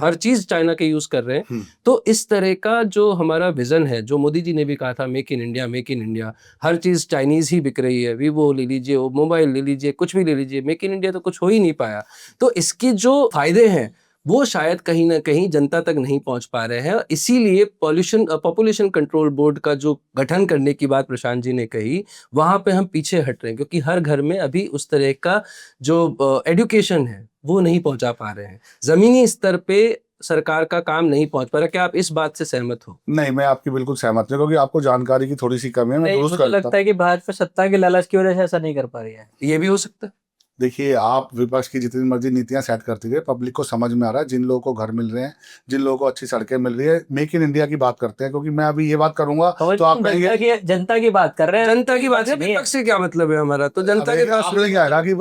[SPEAKER 3] हर चीज चाइना के यूज कर रहे हैं। तो इस तरह का जो हमारा विजन है, जो मोदी जी ने भी कहा था, make in India, make in India, हर चीज चाइनीज ही बिक रही है, वीवो ले लीजिए, वो मोबाइल ले लीजिए, कुछ भी ले लीजिए, मेक इन इंडिया तो कुछ हो ही नहीं पाया। तो इसके जो फायदे हैं वो शायद कहीं ना कहीं जनता तक नहीं पहुंच पा रहे हैं, इसीलिए पॉपुलेशन कंट्रोल बोर्ड का जो गठन करने की बात प्रशांत जी ने कही, वहां पे हम पीछे हट रहे हैं, क्योंकि हर घर में अभी उस तरह का जो एजुकेशन है वो नहीं पहुंचा पा रहे हैं, जमीनी स्तर पे सरकार का काम नहीं पहुंच पा रहा। क्या आप इस बात से सहमत हो?
[SPEAKER 2] नहीं, मैं आपकी बिल्कुल सहमत हूं, क्योंकि आपको जानकारी की थोड़ी सी कमी है। मैं दुरुस्त
[SPEAKER 1] मुझे लगता है कि भाजपा सत्ता के लालच की वजह से ऐसा नहीं कर पा रही है।
[SPEAKER 3] ये भी हो सकता है।
[SPEAKER 2] देखिए, आप विपक्ष की जितनी मर्जी नीतियां सेट करती रहे, पब्लिक को समझ में आ रहा है, जिन लोगों को घर मिल रहे हैं, जिन लोगों को अच्छी सड़कें मिल रही है, मेक इन इंडिया की बात करते हैं। क्योंकि मैं अभी ये बात करूंगा तो आप कहेंगे
[SPEAKER 1] जनता की बात कर रहे हैं,
[SPEAKER 3] जनता की बात है, विपक्ष से क्या मतलब है हमारा? तो जनता के पास
[SPEAKER 2] आपने क्या है कि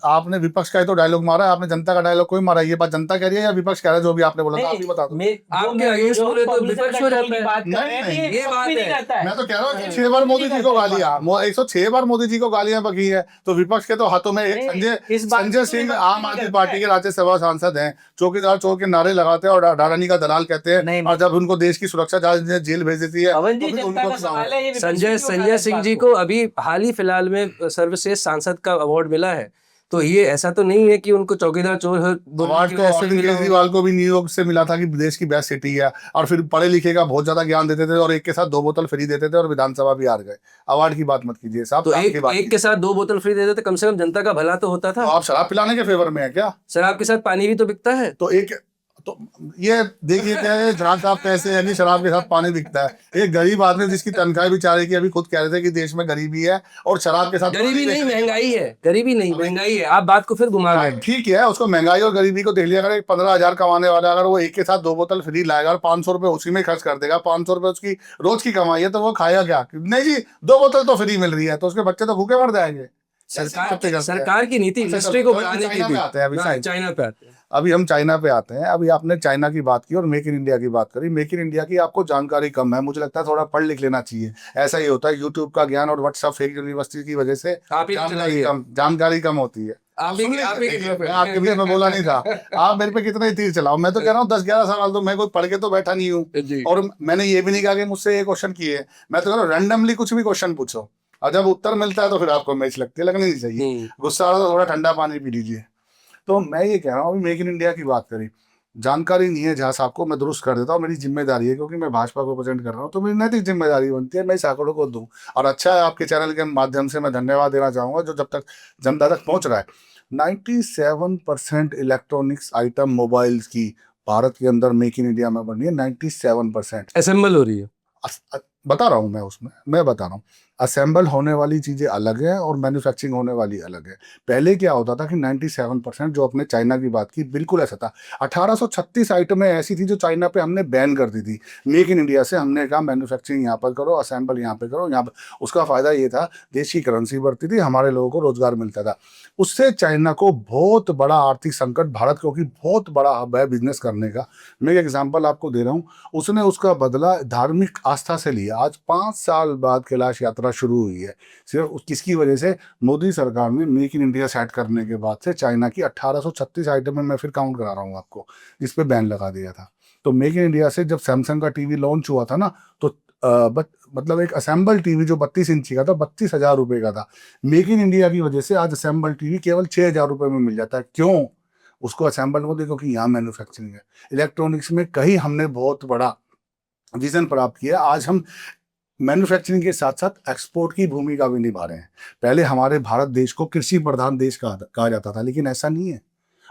[SPEAKER 2] आपने विपक्ष का ही तो डायलॉग मारा है, आपने जनता का डायलॉग कोई मारा? ये बात जनता कह रही है या विपक्ष कह रहा है? जो भी आपने बोला था आप ही बता दो।
[SPEAKER 3] आपके अगेंस्ट बोले तो विपक्ष हो जाता है।
[SPEAKER 2] ये बात है, मैं तो कह रहा हूँ 6 बार मोदी जी को गालियां, 106 बार मोदी जी को गालियां बकी है, तो विपक्ष के तो हाथों में एक संजय सिंह आम आदमी पार्टी के राज्यसभा सांसद हैं, चौकीदार चौक के नारे लगाते हैं और अडानी का दलाल कहते हैं, और जब उनको देश की सुरक्षा जांच जेल भेज देती है तो उनको
[SPEAKER 3] संजय सिंह जी को अभी हाल ही फिलहाल में सर्वश्रेष्ठ सांसद का अवार्ड मिला है। तो ये ऐसा तो नहीं है कि उनको चौकीदार चोर
[SPEAKER 2] अवार्ड तो अरविंद केजरीवाल को भी न्यूयॉर्क से मिला था कि देश की बेस्ट सिटी है, और फिर पढ़े लिखे का बहुत ज्यादा ज्ञान देते थे, और एक के साथ 2 बोतल फ्री देते थे, और विधानसभा भी हार गए। अवार्ड की बात मत कीजिए साहब।
[SPEAKER 3] तो एक के साथ 2 बोतल फ्री देते थे, कम से कम जनता का भला तो होता था।
[SPEAKER 2] तो आप शराब पिलाने के फेवर में है क्या?
[SPEAKER 3] शराब के साथ पानी भी तो बिकता है।
[SPEAKER 2] तो ये देखिए क्या है, जहाँ साहब पैसे यानी शराब के साथ पानी बिकता है। एक गरीब आदमी जिसकी तनख्वाह भी चाह रही की, अभी खुद कह रहे थे कि देश में गरीबी है और शराब के साथ
[SPEAKER 3] गरीबी नहीं महंगाई है, गरीबी नहीं महंगाई है। आप बात को फिर घुमा रहे हैं।
[SPEAKER 2] ठीक है, उसको महंगाई और गरीबी को देख लिया। अगर 15,000 कमाने वाला अगर वो एक के साथ 2 बोतल फ्री लाएगा और 500 रुपए उसी में खर्च कर देगा, 500 रुपए उसकी रोज की कमाई है, तो वो खाएगा क्या? नहीं जी, 2 बोतल तो फ्री मिल रही है, तो उसके बच्चे तो भूखे मर जाएंगे।
[SPEAKER 3] सरकार की नीति इंडस्ट्री को बढ़ाने की थी। चाइना पे आते हैं।
[SPEAKER 2] अभी हम चाइना पे आते हैं। अभी आपने चाइना की बात की और मेक इन इंडिया की बात करी। मेक इन इंडिया की आपको जानकारी कम है, मुझे लगता है थोड़ा पढ़ लिख लेना चाहिए। ऐसा ही होता है, यूट्यूब का ज्ञान और व्हाट्सएप फेक यूनिवर्सिटी की वजह से जानकारी कम होती है।
[SPEAKER 3] आप
[SPEAKER 2] सुन
[SPEAKER 3] ही
[SPEAKER 2] लीजिए, मैं आपके बीच में बोला नहीं था। आप मेरे पे कितने तीर चलाओ, मैं तो कह रहा हूँ 10-11 साल तो मैं कोई पढ़ के तो बैठा नहीं हूँ।
[SPEAKER 3] जी।
[SPEAKER 2] और मैंने ये भी नहीं कहा कि मुझसे ये क्वेश्चन किए, मैं तो कह रहा हूँ रैंडमली कुछ भी क्वेश्चन पूछो, और जब उत्तर मिलता है तो फिर आपको मैच लगती है, लगनी नहीं चाहिए।
[SPEAKER 3] हम्म।
[SPEAKER 2] गुस्सा आ रहा तो थोड़ा ठंडा पानी पी लीजिए। तो मैं ये कह रहा हूँ, अभी मेक इन इंडिया की बात करी, जानकारी नहीं है जहाँ साहब को, मैं दुरुस्त कर देता हूँ, मेरी जिम्मेदारी है, क्योंकि मैं भाजपा को प्रेजेंट कर रहा हूँ, तो मेरी नैतिक जिम्मेदारी बनती है मैं इस आंकड़ों को दूं। और अच्छा है, आपके चैनल के माध्यम से मैं धन्यवाद देना चाहूंगा जो जब तक जनता तक पहुंच रहा है। 97% इलेक्ट्रॉनिक्स आइटम मोबाइल्स की भारत के अंदर मेक इन इंडिया में बन रही है, 97%।
[SPEAKER 3] असेंबल हो रही है।
[SPEAKER 2] बता रहा हूँ मैं बता रहा हूँ, असेंबल होने वाली चीज़ें अलग है और मैन्युफैक्चरिंग होने वाली अलग है। पहले क्या होता था कि 97%, जो अपने चाइना की बात की, बिल्कुल ऐसा था। 1836 आइटमें ऐसी थी जो चाइना पे हमने बैन कर दी थी। मेक इन इंडिया से हमने कहा मैन्युफैक्चरिंग यहाँ पर करो, असेंबल यहाँ पे करो, यहाँ पर। उसका फ़ायदा ये था, देश की करेंसी बढ़ती थी, हमारे लोगों को रोजगार मिलता था। उससे चाइना को बहुत बड़ा आर्थिक संकट, भारत क्योंकि बहुत बड़ा हब है बिजनेस करने का, मैं एक एग्जाम्पल आपको दे रहा हूँ, उसने उसका बदला धार्मिक आस्था से लिया। आज 5 साल बाद कैलाश यात्रा शुरू हुई है, सिर्फ किसकी वजह से? मोदी सरकार ने मेक इन इंडिया सेट करने के बाद से चाइना की 1836 आइटम में, मैं फिर काउंट करा रहा हूँ आपको, जिस पे बैन लगा दिया था। तो मेक इन इंडिया से जब सैमसंग का टीवी लॉन्च हुआ था ना, तो मतलब एक असेंबल टीवी जो 32 इंची का था, 32,000 रुपये का था। मेक इन इंडिया की वजह से आज असेंबल टीवी केवल 6,000 रुपये में मिल जाता है। क्यों? उसको असेंबल को देखो कि यहाँ मैन्युफैक्चरिंग है। इलेक्ट्रॉनिक्स में कहीं हमने बहुत बड़ा विजन प्राप्त किया। आज हम मैन्युफैक्चरिंग के साथ साथ एक्सपोर्ट की भूमिका भी निभा रहे हैं। पहले हमारे भारत देश को कृषि प्रधान देश कहा जाता था, लेकिन ऐसा नहीं है।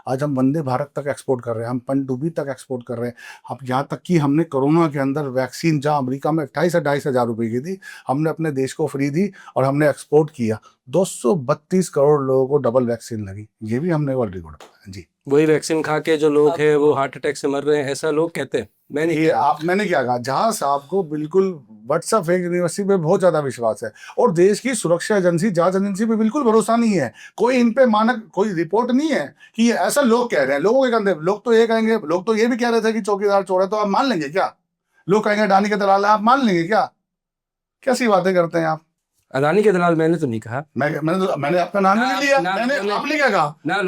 [SPEAKER 2] आज हम वंदे भारत तक एक्सपोर्ट कर रहे हैं, हम पनडुब्बी तक एक्सपोर्ट कर रहे हैं। अब यहाँ तक कि हमने कोरोना के अंदर वैक्सीन, जहाँ अमेरिका में 28-28,000 रुपये की थी, हमने अपने देश को फ्री दी और हमने एक्सपोर्ट किया। 232 करोड़ लोगों को डबल वैक्सीन लगी, ये भी हमने वर्ल्ड रिकॉर्ड जी।
[SPEAKER 3] वही वैक्सीन खा के जो लोग हैं वो हार्ट अटैक से मर रहे हैं, ऐसा लोग कहते हैं। मैंने
[SPEAKER 2] ये मैंने क्या कहा, जहां साहब को बिल्कुल व्हाट्सएप फेक यूनिवर्सिटी पे बहुत ज्यादा विश्वास है, और देश की सुरक्षा एजेंसी, जांच एजेंसी पे बिल्कुल भरोसा नहीं है। कोई इन पे मानक कोई रिपोर्ट नहीं है कि ये ऐसा लोग कह रहे हैं। लोगों के कंधे, लोग तो ये कहेंगे, लोग तो ये भी कह रहे थे कि चौकीदार चोर है, तो आप मान लेंगे क्या? लोग कहेंगे अडानी के दलाल है, आप मान लेंगे क्या? कैसी बातें करते हैं आप?
[SPEAKER 3] अडानी के दलाल मैंने तो नहीं कहा।
[SPEAKER 2] मैंने आपका नाम ही नहीं लिया। आपने क्या कहा? ना,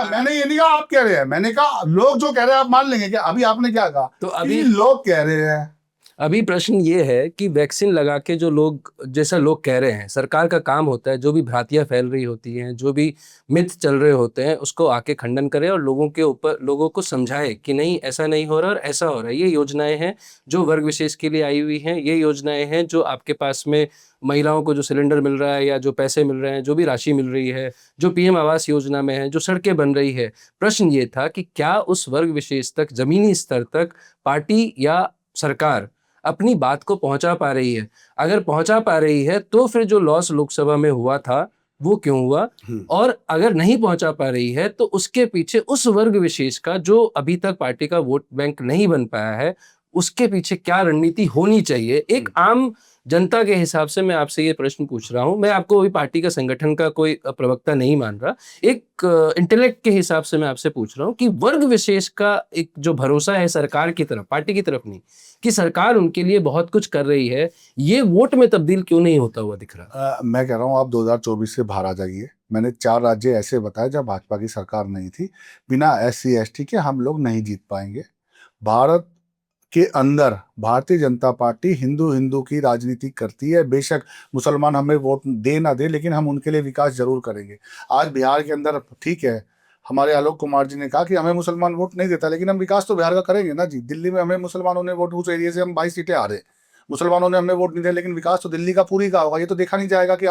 [SPEAKER 2] मैंने ये नहीं कहा आप कह रहे हैं, मैंने कहा लोग जो कह रहे हैं आप मान लेंगे क्या? अभी आपने क्या कहा?
[SPEAKER 3] तो अभी
[SPEAKER 2] लोग कह रहे हैं।
[SPEAKER 3] अभी प्रश्न ये है कि वैक्सीन लगा के जो लोग, जैसा लोग कह रहे हैं, सरकार का काम होता है जो भी भ्रांतियां फैल रही होती हैं, जो भी मिथ चल रहे होते हैं, उसको आके खंडन करे और लोगों को समझाए कि नहीं, ऐसा नहीं हो रहा और ऐसा हो रहा है। ये योजनाएं हैं जो वर्ग विशेष के लिए आई हुई हैं, ये योजनाएं हैं जो आपके पास में महिलाओं को जो सिलेंडर मिल रहा है या जो पैसे मिल रहे हैं, जो भी राशि मिल रही है, जो पीएम आवास योजना में है, जो सड़कें बन रही है। प्रश्न ये था कि क्या उस वर्ग विशेष तक, जमीनी स्तर तक पार्टी या सरकार अपनी बात को पहुंचा पा रही है? अगर पहुंचा पा रही है तो फिर जो लॉस लोकसभा में हुआ था वो क्यों हुआ, और अगर नहीं पहुंचा पा रही है तो उसके पीछे उस वर्ग विशेष का जो अभी तक पार्टी का वोट बैंक नहीं बन पाया है, उसके पीछे क्या रणनीति होनी चाहिए? एक आम जनता के हिसाब से मैं आपसे ये प्रश्न पूछ रहा हूं। मैं आपको अभी पार्टी का, संगठन का कोई प्रवक्ता नहीं मान रहा, एक इंटेलेक्ट के हिसाब से मैं आपसे पूछ रहा हूं कि वर्ग विशेष का एक जो भरोसा है सरकार की तरफ, पार्टी की तरफ नहीं, कि सरकार उनके लिए बहुत कुछ कर रही है, ये वोट में तब्दील क्यों नहीं होता हुआ दिख रहा?
[SPEAKER 2] मैं कह रहा हूँ आप 2024 से बाहर आ जाइए। मैंने 4 राज्य ऐसे बताए जब भाजपा की सरकार नहीं थी। बिना SC ST के हम लोग नहीं जीत पाएंगे। भारत के अंदर भारतीय जनता पार्टी हिंदू की राजनीति करती है। बेशक मुसलमान हमें वोट दे ना दे, लेकिन हम उनके लिए विकास जरूर करेंगे। आज बिहार के अंदर ठीक है, हमारे आलोक कुमार जी ने कहा कि हमें मुसलमान वोट नहीं देता, लेकिन हम विकास तो बिहार का करेंगे ना जी। दिल्ली में हमें मुसलमानों ने वोट, उस एरिया से हम 22 सीटें हारे, मुसलमानों ने हमें वोट नहीं दिया, लेकिन विकास तो दिल्ली का पूरी का होगा। ये तो देखा नहीं जाएगा कि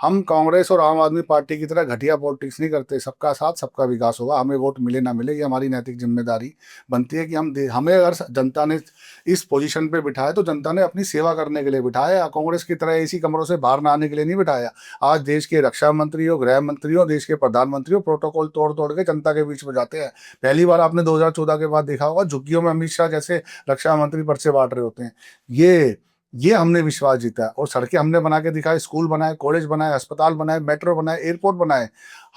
[SPEAKER 2] हम कांग्रेस और आम आदमी पार्टी की तरह घटिया पॉलिटिक्स नहीं करते। सबका साथ सबका विकास होगा। हमें वोट मिले ना मिले, ये हमारी नैतिक जिम्मेदारी बनती है कि हमें अगर जनता ने इस पोजीशन पे बिठाया तो जनता ने अपनी सेवा करने के लिए बिठाया, कांग्रेस की तरह इसी कमरों से बाहर ना आने के लिए नहीं बिठाया। आज देश के रक्षा मंत्री हो, गृह मंत्री हो, देश के प्रधानमंत्री हो, प्रोटोकॉल तोड़ तोड़ के जनता के बीच में जाते हैं। पहली बार आपने 2014 के बाद देखा होगा, झुग्गियों में अमित शाह जैसे रक्षा मंत्री पर्चे बांट रहे होते हैं। ये ये हमने विश्वास जीता है। और सड़कें हमने बना के दिखाई, स्कूल बनाए, कॉलेज बनाए, अस्पताल बनाए, मेट्रो बनाए, एयरपोर्ट बनाए।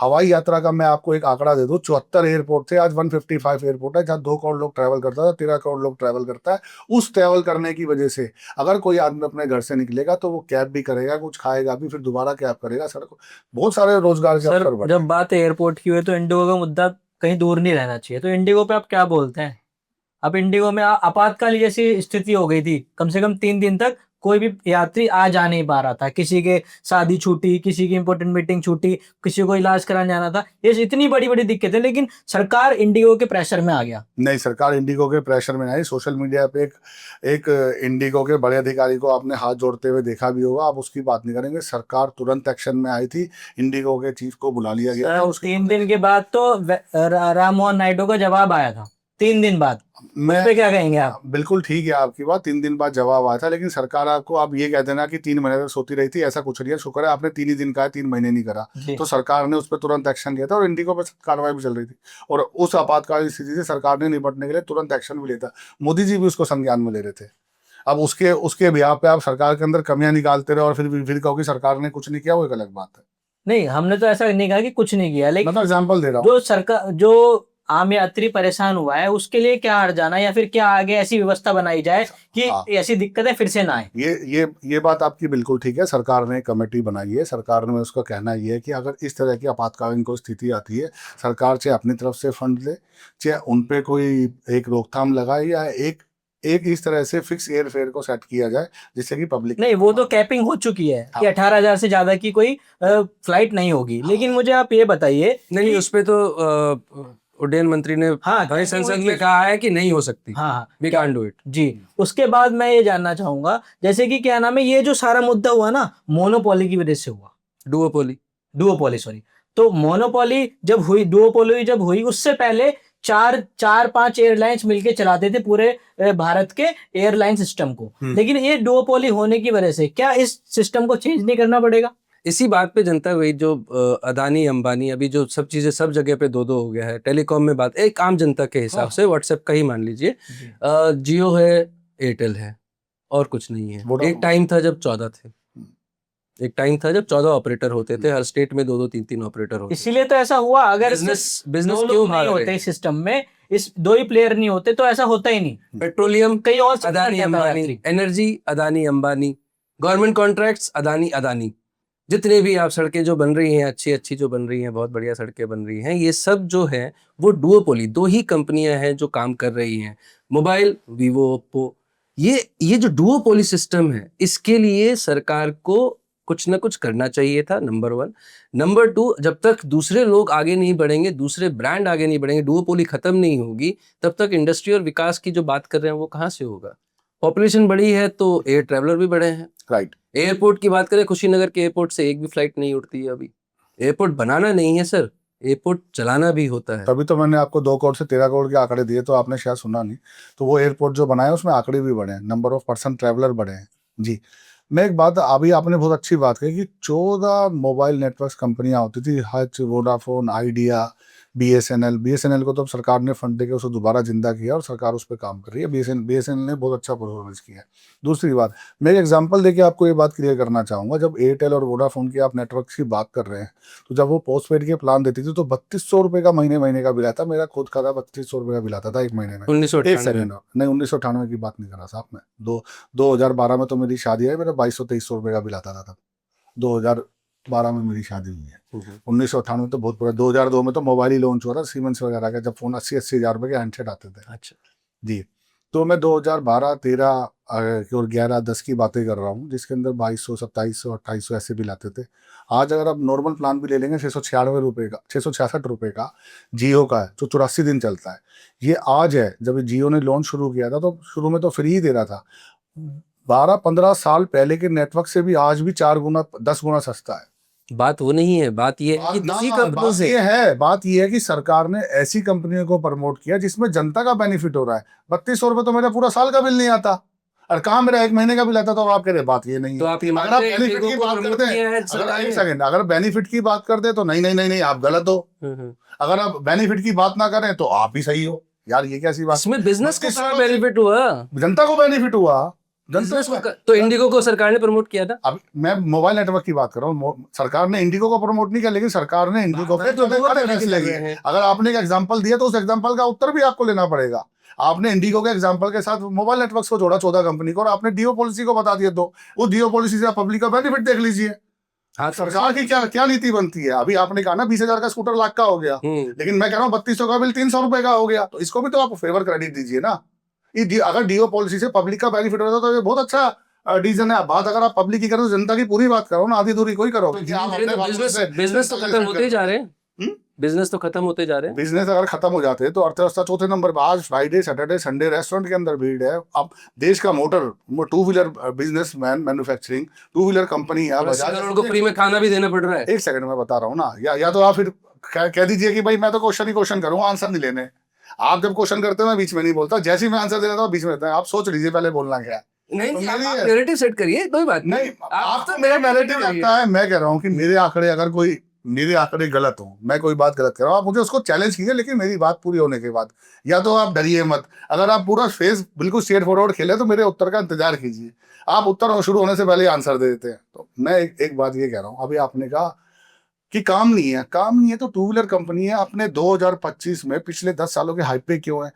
[SPEAKER 2] हवाई यात्रा का मैं आपको एक आंकड़ा दे दूं, 74 एयरपोर्ट थे, आज 155 एयरपोर्ट है, जहाँ 2 करोड़ लोग ट्रैवल करता था, 13 करोड़ लोग ट्रैवल करता है। उस ट्रैवल करने की वजह से अगर कोई आदमी अपने घर से निकलेगा तो वो कैब भी करेगा, कुछ खाएगा भी, फिर दोबारा कैब करेगा। सड़क बहुत सारे रोजगार के
[SPEAKER 1] सर
[SPEAKER 2] अवसर बढ़े।
[SPEAKER 1] जब बात एयरपोर्ट की हुई तो इंडिगो का मुद्दा कहीं दूर नहीं रहना चाहिए, तो इंडिगो पे आप क्या बोलते हैं? अब इंडिगो में आपातकाल जैसी स्थिति हो गई थी, कम से कम 3 दिन तक कोई भी यात्री आ जा नहीं पा रहा था, किसी के शादी छूटी, किसी की इंपॉर्टेंट मीटिंग छूटी, किसी को इलाज कराने जाना था, ये इतनी बड़ी बड़ी दिक्कतें, लेकिन सरकार इंडिगो के प्रेशर में आ गया।
[SPEAKER 2] नहीं, सरकार इंडिगो के प्रेशर में नहीं। सोशल मीडिया पे एक इंडिगो के बड़े अधिकारी को आपने हाथ जोड़ते हुए देखा भी होगा, आप उसकी बात नहीं करेंगे। सरकार तुरंत एक्शन में आई थी, इंडिगो के चीफ को बुला लिया गया था।
[SPEAKER 1] 3 दिन के बाद तो राम मोहन नायडू का जवाब आया था, 3 दिन बाद।
[SPEAKER 2] मैं
[SPEAKER 1] उस पे क्या कहेंगे आप?
[SPEAKER 2] बिल्कुल ठीक है आपकी बात, 3 दिन बाद जवाब आया था, लेकिन सरकार आपको आप ये कह देना कि 3 महीने तक सोती रही थी, ऐसा कुछ नहीं है। शुक्र है आपने 3 ही दिन कहा, 3 महीने नहीं करा।
[SPEAKER 1] जी।
[SPEAKER 2] तो सरकार ने उस पर तुरंत एक्शन लिया था और इंडिगो पर कार्रवाई भी चल रही थी, और उस आपातकालीन स्थिति से सरकार ने निपटने के लिए तुरंत एक्शन भी लिया था। मोदी जी भी उसको संज्ञान में ले रहे थे। अब उसके बिहाफ पे आप सरकार के अंदर कमियां निकालते रहे और फिर कहो कि सरकार ने कुछ नहीं किया, वो एक अलग बात है।
[SPEAKER 1] नहीं, हमने तो ऐसा नहीं कहा कि कुछ नहीं किया, लेकिन
[SPEAKER 2] मैं तो एग्जाम्पल दे रहा हूँ।
[SPEAKER 1] जो सरकार, जो आम यात्री परेशान हुआ है उसके लिए क्या हर्जाना, या फिर क्या आगे ऐसी व्यवस्था बनाई जाए कि
[SPEAKER 2] हाँ।
[SPEAKER 1] ऐसी दिक्कतें फिर से ना आए?
[SPEAKER 2] ये बात आपकी बिल्कुल ठीक है। सरकार ने कमेटी बनाई है, सरकार में उसका कहना ये है कि अगर इस तरह की आपातकालीन कोई स्थिति आती है, सरकार चाहे अपनी तरफ से फंड दे, चाहे उन पे कोई एक रोकथाम लगाए, या एक इस तरह से फिक्स एयर फेयर को सेट किया जाए जिससे कि पब्लिक।
[SPEAKER 1] नहीं, वो तो कैपिंग हो चुकी है कि 18,000 से ज्यादा की कोई फ्लाइट नहीं होगी, लेकिन मुझे आप ये बताइए।
[SPEAKER 3] नहीं, उस पे तो उड्डयन मंत्री ने
[SPEAKER 1] हाँ,
[SPEAKER 3] भाई संसद में कहा है कि नहीं हो सकती।
[SPEAKER 1] हाँ
[SPEAKER 3] वी कांट डू इट।
[SPEAKER 1] जी। उसके बाद मैं ये जानना चाहूंगा, जैसे कि क्या नाम है, ये जो सारा मुद्दा हुआ ना, मोनोपोली की वजह से हुआ। Duopoly, sorry. तो मोनोपोली जब हुई उससे पहले 4-5 एयरलाइंस मिलके चलाते थे पूरे भारत के एयरलाइन सिस्टम को, लेकिन ये डुओपोली होने की वजह से क्या इस सिस्टम को चेंज नहीं करना पड़ेगा?
[SPEAKER 3] इसी बात पे जनता गई, जो अदानी अंबानी अभी जो सब चीजें सब जगह पे दो हो गया है। टेलीकॉम में बात एक आम जनता के हिसाब से व्हाट्सएप का ही मान लीजिए, जियो है, एयरटेल है, और कुछ नहीं है। एक टाइम था जब 14 ऑपरेटर होते थे, हर स्टेट में 2-2 3-3 ऑपरेटर होते।
[SPEAKER 1] इसीलिए तो ऐसा हुआ। अगर
[SPEAKER 3] बिजनेस
[SPEAKER 1] दो
[SPEAKER 3] क्यों
[SPEAKER 1] लोग
[SPEAKER 3] भाग
[SPEAKER 1] नहीं
[SPEAKER 3] रहे?
[SPEAKER 1] होते इस सिस्टम में, इस 2 ही प्लेयर नहीं होते तो ऐसा होता ही नहीं।
[SPEAKER 3] पेट्रोलियम
[SPEAKER 1] कहीं और से
[SPEAKER 3] अदानी
[SPEAKER 1] जाता
[SPEAKER 3] अंबानी,
[SPEAKER 1] यात्री।
[SPEAKER 3] Energy Adani Ambani, government contracts Adani. जितने भी आप सड़कें जो बन रही हैं, अच्छी जो बन रही हैं, बहुत बढ़िया सड़कें बन रही हैं, ये सब जो है वो डुओपोली, 2 ही कंपनियां हैं जो काम कर रही हैं। मोबाइल, वीवो, ओप्पो, ये जो डुओपोली सिस्टम है, इसके लिए सरकार को कुछ ना कुछ करना चाहिए था, नंबर 1। नंबर 2, जब तक दूसरे लोग आगे नहीं बढ़ेंगे, दूसरे ब्रांड आगे नहीं बढ़ेंगे, डुओपोली खत्म नहीं होगी, तब तक इंडस्ट्री और विकास की जो बात कर रहे हैं वो कहाँ से होगा? पॉपुलेशन बढ़ी है तो एयर ट्रैवलर भी बढ़े हैं।
[SPEAKER 2] राइट।
[SPEAKER 3] एयरपोर्ट की बात करें, कुशीनगर के एयरपोर्ट से एक भी फ्लाइट नहीं उड़ती है अभी। एयरपोर्ट बनाना नहीं है सर, एयरपोर्ट चलाना भी होता है।
[SPEAKER 2] तभी तो मैंने आपको 2 करोड़ से 13 करोड़ के आंकड़े दिए, तो आपने शायद सुना नहीं। तो वो एयरपोर्ट जो बनाया उसमें आंकड़े भी बढ़े हैं, नंबर ऑफ पर्सन ट्रैवलर बढ़े हैं। जी, मैं एक बात, अभी आपने बहुत अच्छी बात कही कि 14 मोबाइल नेटवर्क कंपनियां होती थी, हच, वोडाफोन, आइडिया, बीएसएनएल को तो अब सरकार ने फंड देकर उसको दोबारा जिंदा किया और सरकार उस पर काम कर रही है। बीएसएनएल ने बहुत अच्छा परफॉर्मेंस किया है। दूसरी बात, मैं एक एग्जांपल देके आपको ये बात क्लियर करना चाहूँगा। जब एयरटेल और वोडाफोन की आप नेटवर्क की बात कर रहे हैं, तो जब वो पोस्ट पेड के प्लान देती थी तो 3200 रुपये का महीने का बिल आता। मेरा खुद का था, 3200 रुपये का बिल आता था एक महीने में।
[SPEAKER 3] 1998
[SPEAKER 2] नहीं, 1998 की बात नहीं कर रहा साहब मैं। 2012 में तो मेरी शादी है, मेरा 2200-2300 रुपये का बिल आता था तब। 2012 में मेरी शादी हुई है। 1998 तो बहुत पूरा। 2002 में तो मोबाइल ही लॉन्च हुआ था, सीमेंस वगैरह का, जब फोन 80-80 हज़ार रुपये के हैंडसेट आते थे।
[SPEAKER 3] अच्छा
[SPEAKER 2] जी, तो मैं 2012, 13 और 11, 10 की बातें कर रहा हूँ, जिसके अंदर 2200, 2700, 2800 ऐसे बिल आते थे। आज अगर आप नॉर्मल प्लान भी ले लेंगे 696 रुपये का, 666 रुपये का जियो का है, जो 84 दिन चलता है। ये आज है, जब जियो ने लॉन्च शुरू किया था तो शुरू में तो फ्री ही दे रहा था। 12-15 साल पहले के नेटवर्क से भी आज भी 4 गुना 10 गुना सस्ता है।
[SPEAKER 3] बात वो नहीं है, बात ये है कि दूसरी कंपनियों से
[SPEAKER 2] बात ये है कि सरकार ने ऐसी कंपनियों को प्रमोट किया जिसमें जनता का बेनिफिट हो रहा है। 3200 रुपए तो मेरा पूरा साल का बिल नहीं आता, और कहाँ मेरा एक महीने का बिल आता, तो आप कह रहे बात ये नहीं है।
[SPEAKER 3] तो आप ये
[SPEAKER 2] अगर आप बेनिफिट की बात करते हैं, अगर बेनिफिट की बात करते हैं तो नहीं आप गलत हो। अगर आप बेनिफिट की बात ना करें तो आप ही सही हो। यार ये कैसी बात?
[SPEAKER 3] इसमें बिजनेस को क्या बेनिफिट हुआ?
[SPEAKER 2] जनता को बेनिफिट हुआ।
[SPEAKER 3] बिजनेस को तो इंडिगो को सरकार ने प्रमोट किया था।
[SPEAKER 2] अब मैं मोबाइल नेटवर्क की बात कर रहा हूँ, सरकार ने इंडिगो को प्रमोट नहीं किया, लेकिन सरकार ने इंडिगो पे
[SPEAKER 3] तो वो
[SPEAKER 2] कड़े
[SPEAKER 3] करने
[SPEAKER 2] फैसले
[SPEAKER 3] लगे
[SPEAKER 2] किए।
[SPEAKER 3] हैं।
[SPEAKER 2] अगर आपने एक एग्जांपल दिया तो उस एग्जांपल का उत्तर भी आपको लेना पड़ेगा। आपने इंडिगो के एग्जांपल के साथ मोबाइल नेटवर्क्स को जोड़ा 14 कंपनी को, और आपने डीओ पॉलिसी को बता दिया। तो उस डीओ पॉलिसी से आप पब्लिक का बेनिफिट देख लीजिए।
[SPEAKER 3] हाँ,
[SPEAKER 2] सरकार की क्या क्या नीति बनती है। अभी आपने कहा ना 20,000 का स्कूटर लाख का हो गया, लेकिन मैं कह रहा हूँ 3200 का बिल 300 रुपए का हो गया। तो इसको भी तो आप फेवर क्रेडिट दीजिए ना। अगर डीओ पॉलिसी से पब्लिक का बेनिफिट होता तो ये बहुत अच्छा डिसीजन है। बात अगर आप पब्लिक की करो, जनता की पूरी बात करो ना, आधी दूरी कोई करो।
[SPEAKER 3] बिजनेस तो खत्म होते ही जा रहे हैं। बिजनेस तो खत्म होते जा रहे हैं।
[SPEAKER 2] बिजनेस अगर खत्म हो जाते हैं तो अर्थव्यवस्था चौथे नंबर पर। आज फ्राइडे सैटरडे संडे रेस्टोरेंट के अंदर भीड़ है। अब देश का motor two wheeler business man manufacturing two wheeler company है
[SPEAKER 3] 80 करोड़ को फ्री में खाना भी देना पड़ रहा है।
[SPEAKER 2] एक सेकंड में बता रहा हूँ ना, या तो आप फिर कह दीजिए कि भाई मैं तो क्वेश्चन करूंगा, आंसर नहीं लेने। आप जब क्वेश्चन करते हैं मैं बीच में नहीं बोलता, जैसे ही मैं आंसर दे देता हूँ बीच में रहता है। आप सोच लीजिए पहले बोलना क्या है।
[SPEAKER 3] नहीं,
[SPEAKER 2] तो
[SPEAKER 3] आप
[SPEAKER 2] मेरी-
[SPEAKER 3] नैरेटिव सेट करिए, कोई बात
[SPEAKER 2] नहीं,
[SPEAKER 3] आप
[SPEAKER 2] तो मेरा नैरेटिव लगता है। मैं कह रहा हूँ कि मेरे आंकड़े, अगर कोई मेरे आंकड़े गलत हो, मैं कोई बात गलत कर रहा हूँ, आप मुझे उसको चैलेंज कीजिए, लेकिन मेरी बात पूरी होने के बाद। या तो आप डरिए मत। अगर आप पूरा फेस बिल्कुल स्ट्रेट फॉरवर्ड खेले तो मेरे उत्तर का इंतजार कीजिए। आप उत्तर शुरू होने से पहले आंसर दे देते हैं। तो मैं एक बात ये कह रहा हूँ, अभी आपने कहा कि काम नहीं है तो टू व्हीलर कंपनी है अपने 2025 में पिछले 10 सालों के हाइप पे क्यों है?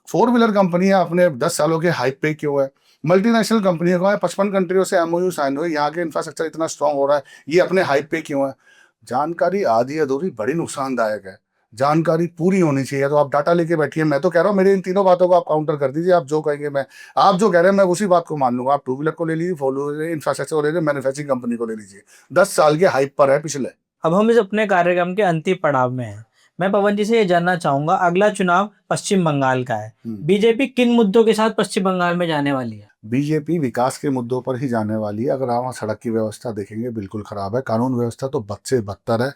[SPEAKER 2] फोर व्हीलर कंपनी है अपने 10 सालों के हाइप पे क्यों है? मल्टीनेशनल कंपनियों का 55 कंट्रियों से एमओयू साइन हुए, यहाँ के इंफ्रास्ट्रक्चर इतना स्ट्रांग हो रहा है, ये अपने हाइप पे क्यों है? जानकारी आधी अधूरी बड़ी नुकसानदायक है। जानकारी पूरी होनी चाहिए। तो आप डाटा लेके बैठिए। मैं तो कह रहा हूँ मेरे इन तीनों बातों को आप काउंटर कर दीजिए। आप जो कहेंगे मैं, आप जो कह रहे हैं मैं उसी बात को मान लूंगा। आप टू व्हीलर को ले लीजिए, फोर व्हीलर इंफ्रास्ट्रक्चर को ले लीजिए, मैन्युफैक्चरिंग कंपनी को ले लीजिए। 10 साल के हाइप पर है पिछले।
[SPEAKER 1] अब हम इस अपने कार्यक्रम के अंतिम पड़ाव में हैं। मैं पवन जी से ये जानना चाहूंगा, अगला चुनाव पश्चिम बंगाल का है। बीजेपी किन मुद्दों के साथ पश्चिम बंगाल में जाने वाली है?
[SPEAKER 2] बीजेपी विकास के मुद्दों पर ही जाने वाली है। अगर आप वहाँ सड़क की व्यवस्था देखेंगे बिल्कुल खराब है, कानून व्यवस्था तो बद से बदतर है,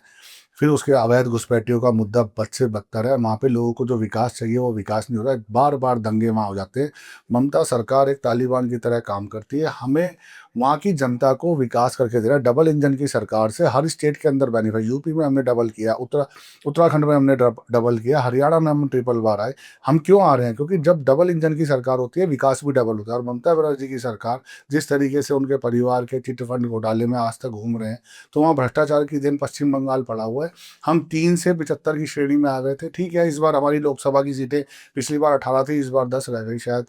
[SPEAKER 2] फिर उसके अवैध घुसपैठियों का मुद्दा बद से बदतर है। वहाँ पे लोगों को जो विकास चाहिए वो विकास नहीं हो रहा है। बार बार दंगे वहाँ हो जाते हैं। ममता सरकार एक तालिबान की तरह काम करती है। हमें वहाँ की जनता को विकास करके दे रहा है। डबल इंजन की सरकार से हर स्टेट के अंदर बेनिफिट। यूपी में हमने डबल किया, उत्तराखंड में हमने डबल किया, हरियाणा में हम ट्रिपल बार आए। हम क्यों आ रहे हैं? क्योंकि जब डबल इंजन की सरकार होती है विकास भी डबल होता है। और ममता बनर्जी की सरकार जिस तरीके से उनके परिवार के चिट फंड घोटाले में आज तक घूम रहे हैं, तो वहाँ भ्रष्टाचार की दिन पश्चिम बंगाल पड़ा हुआ है। हम 3 से 75 की श्रेणी में आ गए थे। ठीक है, इस बार हमारी लोकसभा की सीटें पिछली बार 18 थी, इस बार 10 रह गई शायद,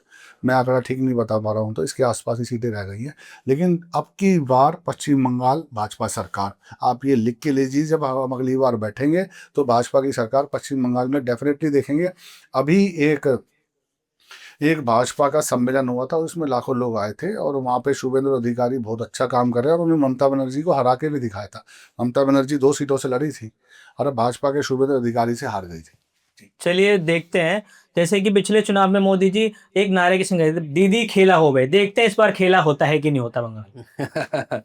[SPEAKER 2] मैं आंकड़ा ठीक नहीं बता पा रहा हूँ, तो इसके आसपास ही सीटें रह गई हैं। लेकिन अब की बार पश्चिम बंगाल भाजपा सरकार, आप ये लिख के लीजिए, जब हम अगली बार बैठेंगे तो भाजपा की सरकार पश्चिम बंगाल में डेफिनेटली देखेंगे। अभी एक भाजपा का सम्मेलन हुआ था, उसमें लाखों लोग आए थे और वहाँ पे शुभेंदु अधिकारी बहुत अच्छा काम कर रहे हैं और उन्होंने ममता बनर्जी को हरा के भी दिखाया था। ममता बनर्जी 2 सीटों से लड़ी थी और भाजपा के शुभेंदु अधिकारी से हार गई थी।
[SPEAKER 1] चलिए देखते हैं, जैसे कि पिछले चुनाव में मोदी जी एक नारे के संग गए थे, दीदी खेला हो गए। देखते हैं इस बार खेला होता है कि नहीं होता बंगाल।